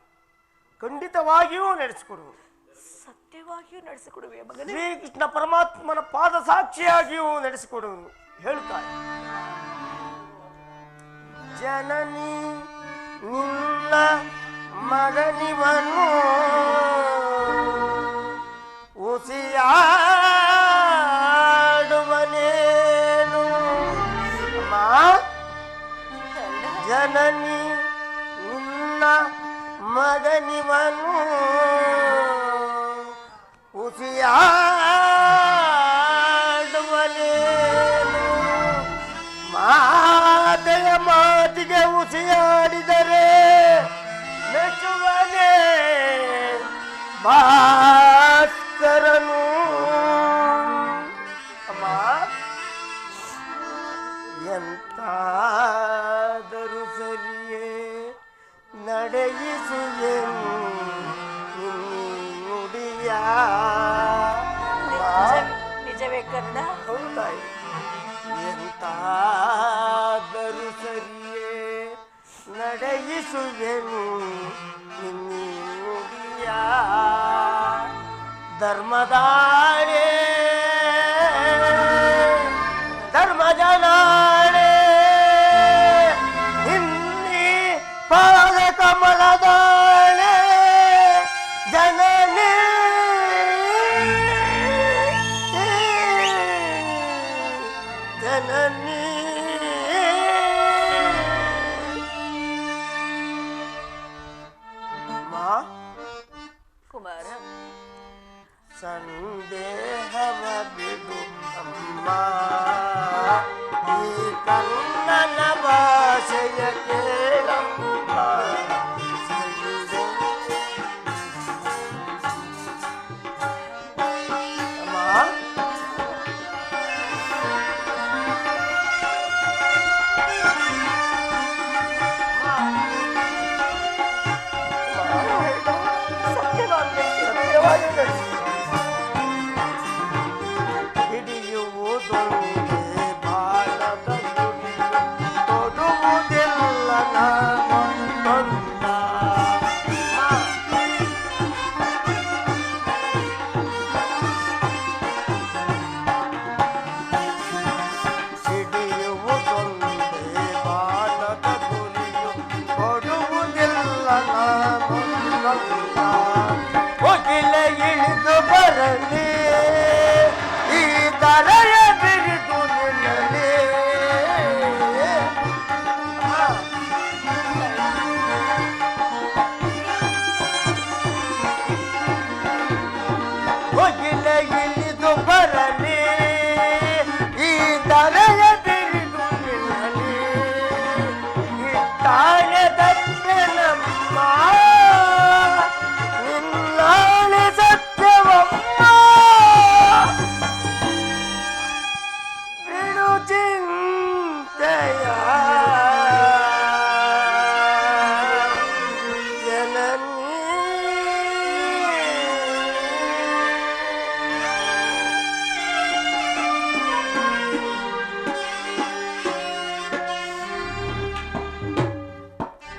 ಖಂಡಿತವಾಗಿಯೂ ನಡೆಸಿಕೊಡುವ. ಸತ್ಯವಾಗಿಯೂ ನಡೆಸಿಕೊಡುವೆಯ ಮಗನೇ? ಶ್ರೀಕೃಷ್ಣ ಪರಮಾತ್ಮನ ಪಾದ ಸಾಕ್ಷಿಯಾಗಿಯೂ ನಡೆಸಿಕೊಡುವನು. ಹೇಳುತ್ತಾಯಿ, ಜನನಿ ನಿನ್ನ ಮಗನಿವನು ಉಸಿಯಾಡುವನೇನು. ಜನನಿ ನಿನ್ನ ಮಗನಿವನು ಉಸಿಯಾಡುವನೇನು. ಮಾತೆಯ ಮಾತಿಗೆ ಉಸಿಯಾಡಿದರೆ ಮೆಚ್ಚುವನೇ ಭಾಸ್ಕರನು. ಎಂತಾದರೂ ಸರಿಯೇ ನಡೆಯಿಸುವೆನು ನುಡಿಯ. ನಿಜವೇ ಕರ್ಣ? ಹೌದು ತಾಯಿ. ಎಂತಾದರೂ ಸರಿಯೇ ನಡೆಯಿಸುವೆನು ನುಡಿಯ. ಧರ್ಮದಾಳೆ ಧರ್ಮಜನಾಳೆ ನಿನ್ನೆ ಪಾದ ಕಮಲದಾಳೆ ಜನನೇ ಜನನಿ. ಮಾ ಕುಮಾರ, ಸಂದೇಹವ ಬಿಡು ಅಮ್ಮ, ಈ ಕನ್ನಡ ಭಾಷೆಯ ಕೇಳಮ್ಮ. ಹಿಡಿಯುವುದೊಂದೇ ಬಾಳದ ಗುರಿ, ತೊಡುವುದಿಲ್ಲ ನಾನೊಂದ. ಹಿಡಿಯುವುದೊಂದೇ ಬಾಳದ ಗುರಿಯು, ಕೊಡುವುದಿಲ್ಲ ನಾನೊಂದ. ಹೋಗಿಲೆ ಇಳಿದು ಬರಲಿ ಈ ತಲೆಯ ಬಿರಿದು ನಿಲ್ಲಲಿ. ಹೋಗಿಲೆ ಇಳಿದು ಬರಲಿ ಈ ತಲೆಯ ಬಿರಿದು ನಿಲ್ಲಲಿ. ಇಟ್ಟಾಳೆ ದತ್ತೆ ನಮ್ಮ ನಿನ್ನಾಳೆ ಸತ್ಯವಮ್ಮ. ಬಿಡು ಚಿಂತೆಯ ಜನನಿ.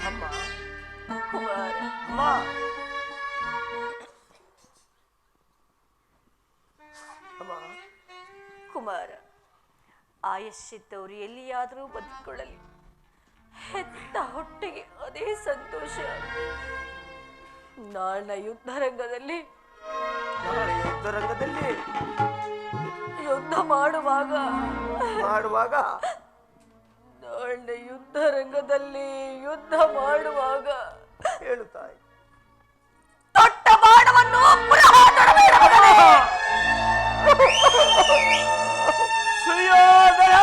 ಅಮ್ಮ ಕುಮಾರ, ಅಮ್ಮ ಅಮ್ಮ ಕುಮಾರ, ಆಯಸ್ಸಿದ್ದವರು ಎಲ್ಲಿಯಾದರೂ ಬದುಕೊಳ್ಳಲಿ. ಹೆತ್ತ ಹೊಟ್ಟೆಗೆ ಅದೇ ಸಂತೋಷ. ನಾಳೆ ಯುದ್ಧರಂಗದಲ್ಲಿ ನಾಳೆ ಯುದ್ಧರಂಗದಲ್ಲಿ ಯುದ್ಧ ಮಾಡುವಾಗ ನಾಳೆ ಯುದ್ಧರಂಗದಲ್ಲಿ ಯುದ್ಧ ಮಾಡುವಾಗ ಹೇಳು ತಾಯಿ. ದೊಡ್ಡ ಬಾಣವನ್ನು ಪುನಃ ತೊಡಬೇಡ ಮಗನೇ. ಸುಯೋಧನ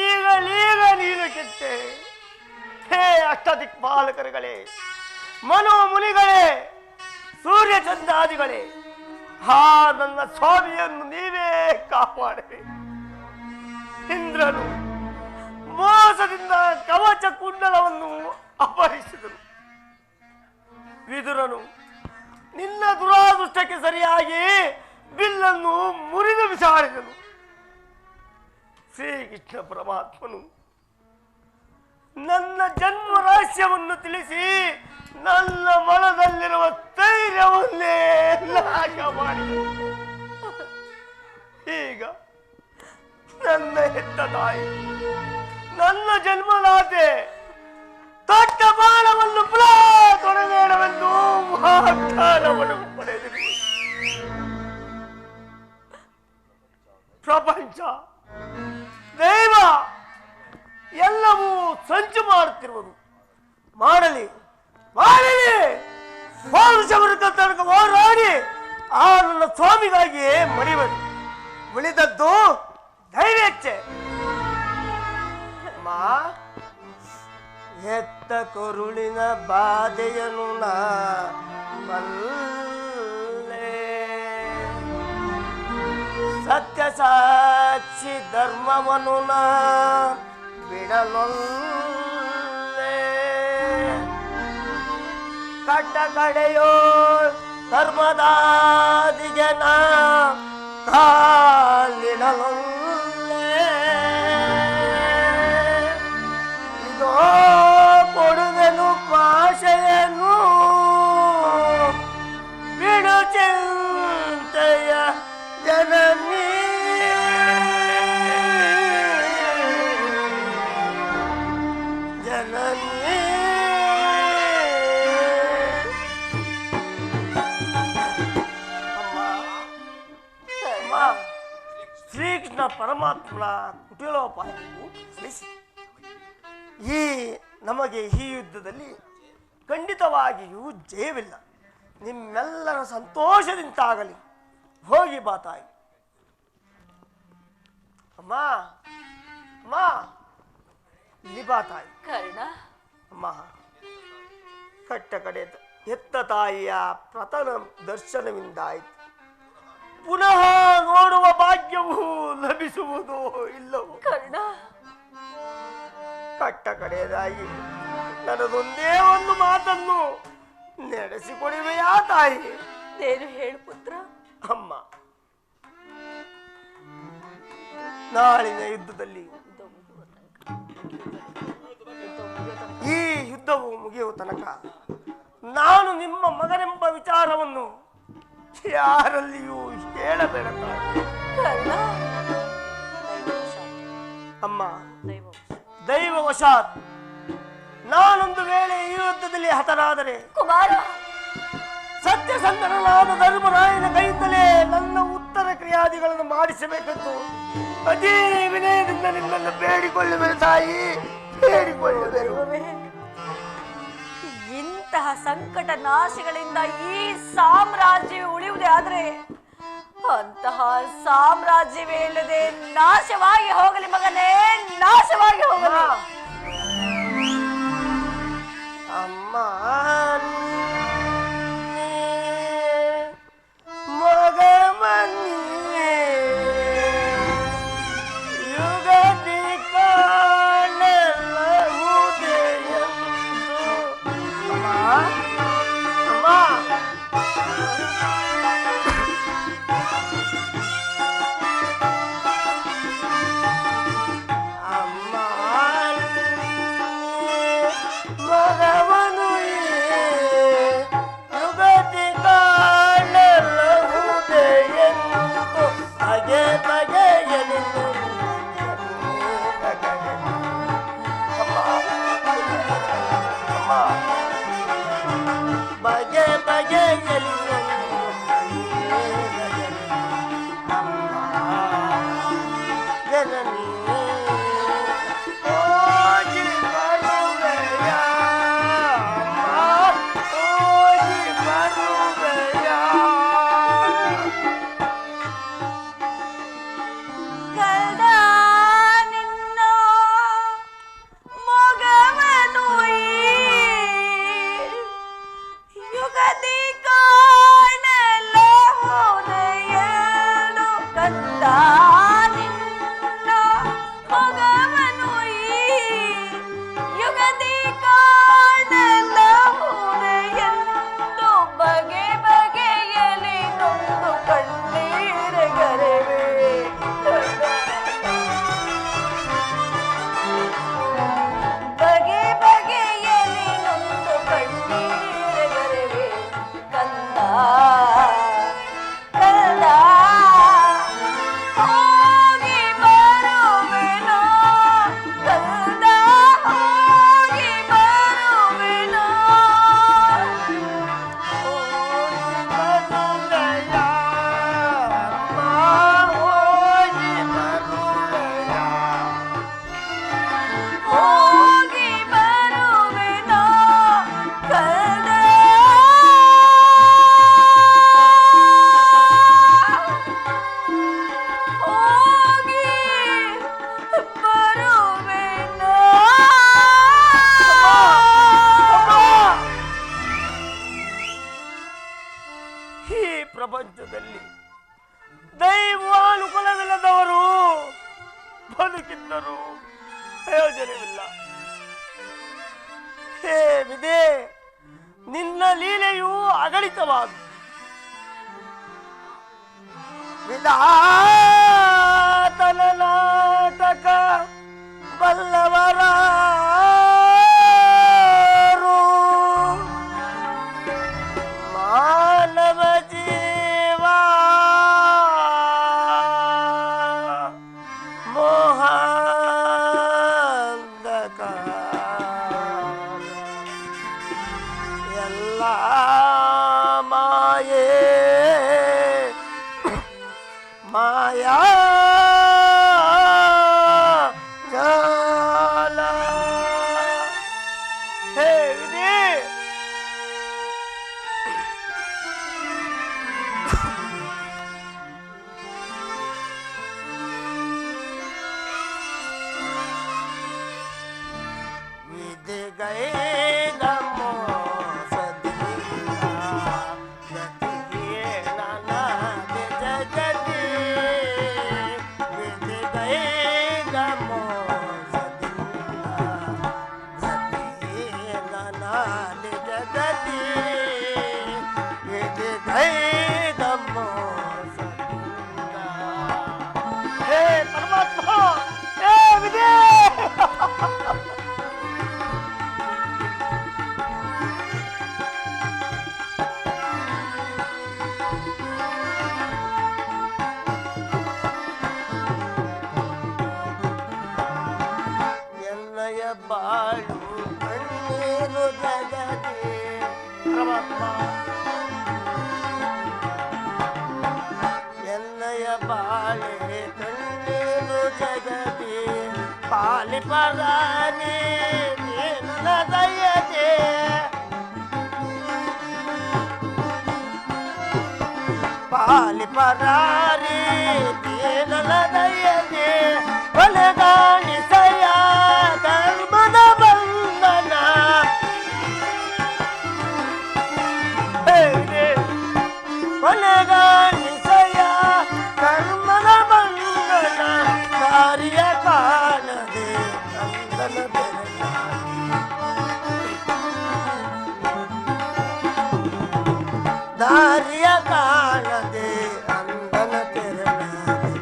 ಈಗಲೀಗ ನೀನು ಕೆಟ್ಟೆ. ಹೇ ಅಷ್ಟದಿಕ್ಪಾಲಕರುಗಳೇ, ಮನೋಮುನಿಗಳೇ, ಸೂರ್ಯಚಂದ್ರಾದಿಗಳೇ, ನನ್ನ ಸ್ವಾಮಿಯನ್ನು ನೀವೇ ಕಾಪಾಡಬೇಕು. ಇಂದ್ರನು ಮೋಸದಿಂದ ಕವಚ ಕುಂಡಲವನ್ನು ಅಪಹರಿಸಿದನು. ವಿದುರನು ನಿನ್ನ ದುರಾದೃಷ್ಟಕ್ಕೆ ಸರಿಯಾಗಿ ಬಿಲ್ಲನ್ನು ಮುರಿದು ಬಿಸಾಡಿದನು. ಶ್ರೀಕೃಷ್ಣ ಪರಮಾತ್ಮನು ನನ್ನ ಜನ್ಮ ರಹಸ್ಯವನ್ನು ತಿಳಿಸಿ ನನ್ನ ಮನದಲ್ಲಿರುವ ಸ್ಥೈರ್ಯವನ್ನೇ ನಾಶ ಮಾಡಿದನು. ಈಗ ನನ್ನ ಹೆತ್ತ ತಾಯಿ, ನನ್ನ ಜನ್ಮದಾತೆ ದೊಡ್ಡ ಬಾಣವನ್ನು ಪುನಃ ತೊಡಬೇಡವೆಂದು ವಾಗ್ದಾನವನ್ನು ಪಡೆದಿರುವುದು. ಪ್ರಪಂಚ, ದೈವ ಎಲ್ಲವೂ ಸಂಚು ಮಾಡುತ್ತಿರುವುದು. ಮಾಡಲಿ ಮಾಡಲಿ, ಪೌರುಷವರ್ಗ ತನಕ ಹೋರಾಡಿ ಆ ನನ್ನ ಸ್ವಾಮಿಗಾಗಿಯೇ ಮಡಿಬಡಿ. ಉಳಿದದ್ದು ಧೈರ್ಯಚ್ಚೆ. ಮಾ ಹೆತ್ತ ಕರುಳಿನ ಬಾಧೆಯನು ನಾ ಬಲ್ಲೆ. ಸತ್ಯ ಸಾಕ್ಷಿ ಧರ್ಮವನ್ನು ನಾ ಬಿಡಲೊಲ್ಲೆ ಕಟ್ಟ ಕಡೆಯೋ ಧರ್ಮದಾದಿಗೆ ನಾ ಕಾಲಿಡಲೊಲ್ಲೆ ಇದೋ ಕೊಡುವೆನು ಭಾಷೆಯನ್ನು ಬಿಡು ಚಿಂತೆಯ ಜನನಿ ಜನನಿ ಅಮ್ಮ ಶ್ರೀಕೃಷ್ಣ ಪರಮಾತ್ಮನ ಕುಟಿಲೋಪಾಯವನ್ನು ತಿಳಿಸಿ ನಮಗೆ ಈ ಯುದ್ಧದಲ್ಲಿ ಖಂಡಿತವಾಗಿಯೂ ಜಯವಿಲ್ಲ. ನಿಮ್ಮೆಲ್ಲರ ಸಂತೋಷದಿಂದಾಗಲಿ. ಹೋಗಿ ಬಾ ತಾಯಿ. ಅಮ್ಮ ಅಮ್ಮ ಇಲ್ಲಿ ಬಾ ತಾಯಿ. ಕರ್ಣ, ಅಮ್ಮ ಕಟ್ಟ ಕಡೆ ಹೆತ್ತ ತಾಯಿಯ ಪ್ರಥಮ ದರ್ಶನವಿಂದಾಯಿತು. ಪುನಃ ನೋಡುವ ಭಾಗ್ಯವು ಲಭಿಸುವುದೋ ಇಲ್ಲವೋ? ಕರ್ಣ, ಕಟ್ಟ ಕಡೆಯದಾಗಿ ನನ್ನದೊಂದೇ ಒಂದು ಮಾತನ್ನು ನಡೆಸಿಕೊಡುವೆಯಾ ತಾಯಿ? ಏನು ಹೇಳು ಪುತ್ರ. ಅಮ್ಮ, ನಾಳಿನ ಯುದ್ಧದಲ್ಲಿ ಈ ಯುದ್ಧವು ಮುಗಿಯುವ ತನಕ ನಾನು ನಿಮ್ಮ ಮಗನೆಂಬ ವಿಚಾರವನ್ನು ಯಾರಲ್ಲಿಯೂ ಹೇಳಬೇಡ ತಾಯಿ. ಕರ್ಣ, ಅಮ್ಮ, ದೈವವಶಾತ್ ನಾನೊಂದು ವೇಳೆ ಈ ಯುದ್ಧದಲ್ಲಿ ಹತನಾದರೆ ಕುಮಾರ, ಸತ್ಯಸಂಧನಾದ ಧರ್ಮರಾಯನ ಕೈಯಿಂದಲೇ ನನ್ನ ಉತ್ತರ ಕ್ರಿಯಾದಿಗಳನ್ನು ಮಾಡಿಸಬೇಕೆಂದು ಅದೇ ವಿನಯದಿಂದ ನಿನ್ನನ್ನು ಬೇಡಿಕೊಳ್ಳುವೆ ತಾಯಿ, ಬೇಡಿಕೊಳ್ಳುವೆ. ಇಂತಹ ಸಂಕಟ ನಾಶಗಳಿಂದ ಈ ಸಾಮ್ರಾಜ್ಯವೇ ಉಳಿಯುವುದೇ ಆದ್ರೆ ಅಂತಹ ಸಾಮ್ರಾಜ್ಯವೇ ಇಲ್ಲದೆ ನಾಶವಾಗಿ ಹೋಗಲಿ ಮಗನೇ, ನಾಶವಾಗಿ ಹೋಗಲಿ. ಅಮ್ಮ, ಮಗ ಮನ್ನಿಯೇ ಯುಗದಿ ಕಾಣಲಹುದೆಯೆಂದು. ಅಮ್ಮ ಅಮ್ಮ ಅಮ್ಮ ಮಗವನು ಯುಗದಿ ಕಾಣಲಹುದೆಯೆಂದು ಬಗೆ ಬಗೆಯಲಿ ಅಮ್ಮ ಅಮ್ಮ ಬಗೆ ಬಗೆಯಲಿ ಅಮ್ಮ ಜನನಿ ಹೋಗಿ ಬರುವೆಯ ಅಮ್ಮ, ಹೋಗಿ ಬರುವೆಯ. ಕಳ್ದ ನಿನ್ನ ಮೊಗವನು ಯುಗದಿ ಕಾಣಲಹುದೆಯೆಂದು. ಕಂದ ನಿನ್ನ ಮೊಗವನು ಯುಗದಿ ಕಾಣಲಹುದೆಯೆಂದು ಬಗೆ ಬಗೆಯಲಿ ನೊಂದು ಕಣ್ಣೀರಗರೆವೆ. ಬಗೆ ಬಗೆಯಲಿ ನೊಂದು ಕಣ್ಣೀರಗರೆವೆ. ಕಂದ ಕಂದ ಹೋಗಿ ಬರುವೆನೋ, ಕಂದ ಹೋಗಿ ಬರುವೆನೋ. ಬರುವೆಯ ಅಮ್ಮ, ಹೋಗಿ ಬರುವೆಯ. ಹೋಗಿ ಬರುವೆನೋ ಕಂದ. ಹೋಗಿ ಬರುವೆನೋ. ಈ ಪ್ರಪಂಚದಲ್ಲಿ ದೈವಾನುಕೂಲವಿಲ್ಲದವರು ಬದುಕಿದ್ದರು ಪ್ರಯೋಜನವಿಲ್ಲ. ಹೇ ವಿಧೆ, ನಿನ್ನ ಲೀಲೆಯು ಅಗಣಿತವಾದ ವಿಧಾತನ ನಾಟಕ ಬಲ್ಲವರ ಮಾನವ ಜೀವ ಮೋಹಾಂಧಕ ಎಲ್ಲ ಮಾಯೇ ಮಾಯಾ ಜಾಲ. ಹೇ ವಿಧಿ, ವಿಧಿಗೈದ ಮೋಸದಿಂದ ಗತಿಯೇ ನನಗೆ ಜಗತಿ. ವಿಧಿಗೈದ ಮೋಸದಿಂದ ಗತಿಯೇ ನನಗೆ ಜಗತಿ. ವಿಧಿಗೈದ ಮೋಸದಿಂದ. ಹೇ ಪರಮಾತ್ಮ, ಹೇ ವಿಧಿ, ಎನ್ನಯ ಬಾಳು ಕಣ್ಣೀರು ಜಗತಿ. ಪರಮಾತ್ಮ, ಎನ್ನಯ ಬಾಳೆ ಕಣ್ಣೀರು ಜಗತಿ. ಪಾಲಿ ಪರಾನಿ ನೀನ ದಯತೆ. ಪಾಲಿ ಪರಾರಿ ನೀನ ದಯತೆ. ಒಳಗಾಣಿಸಯ ಧರ್ಮದ ಬಂಧನ. ಒಳಗಾಣಿಸಯ ಧರ್ಮದ ಬಂಧನ. ದಾರಿಯ ಕಾಣದೆ ನಂದನ ಬೆರಳ. ದಾರಿಯ ಕಾಣದೆ ಅಂದನ ತೆರಳಾದೆ.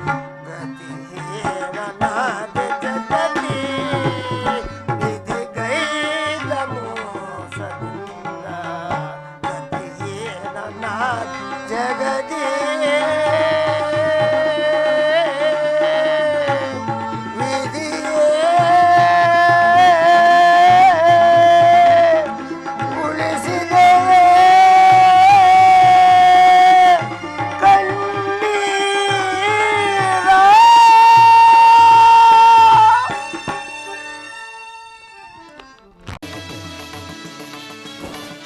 ಗತಿಹೀನನಾದೆ ಜಗತಿ. ವಿಧಿಗೈದ ಮೋಸದಿಂದ ಗತಿಹೀನನಾದೆ ಜಗತಿ.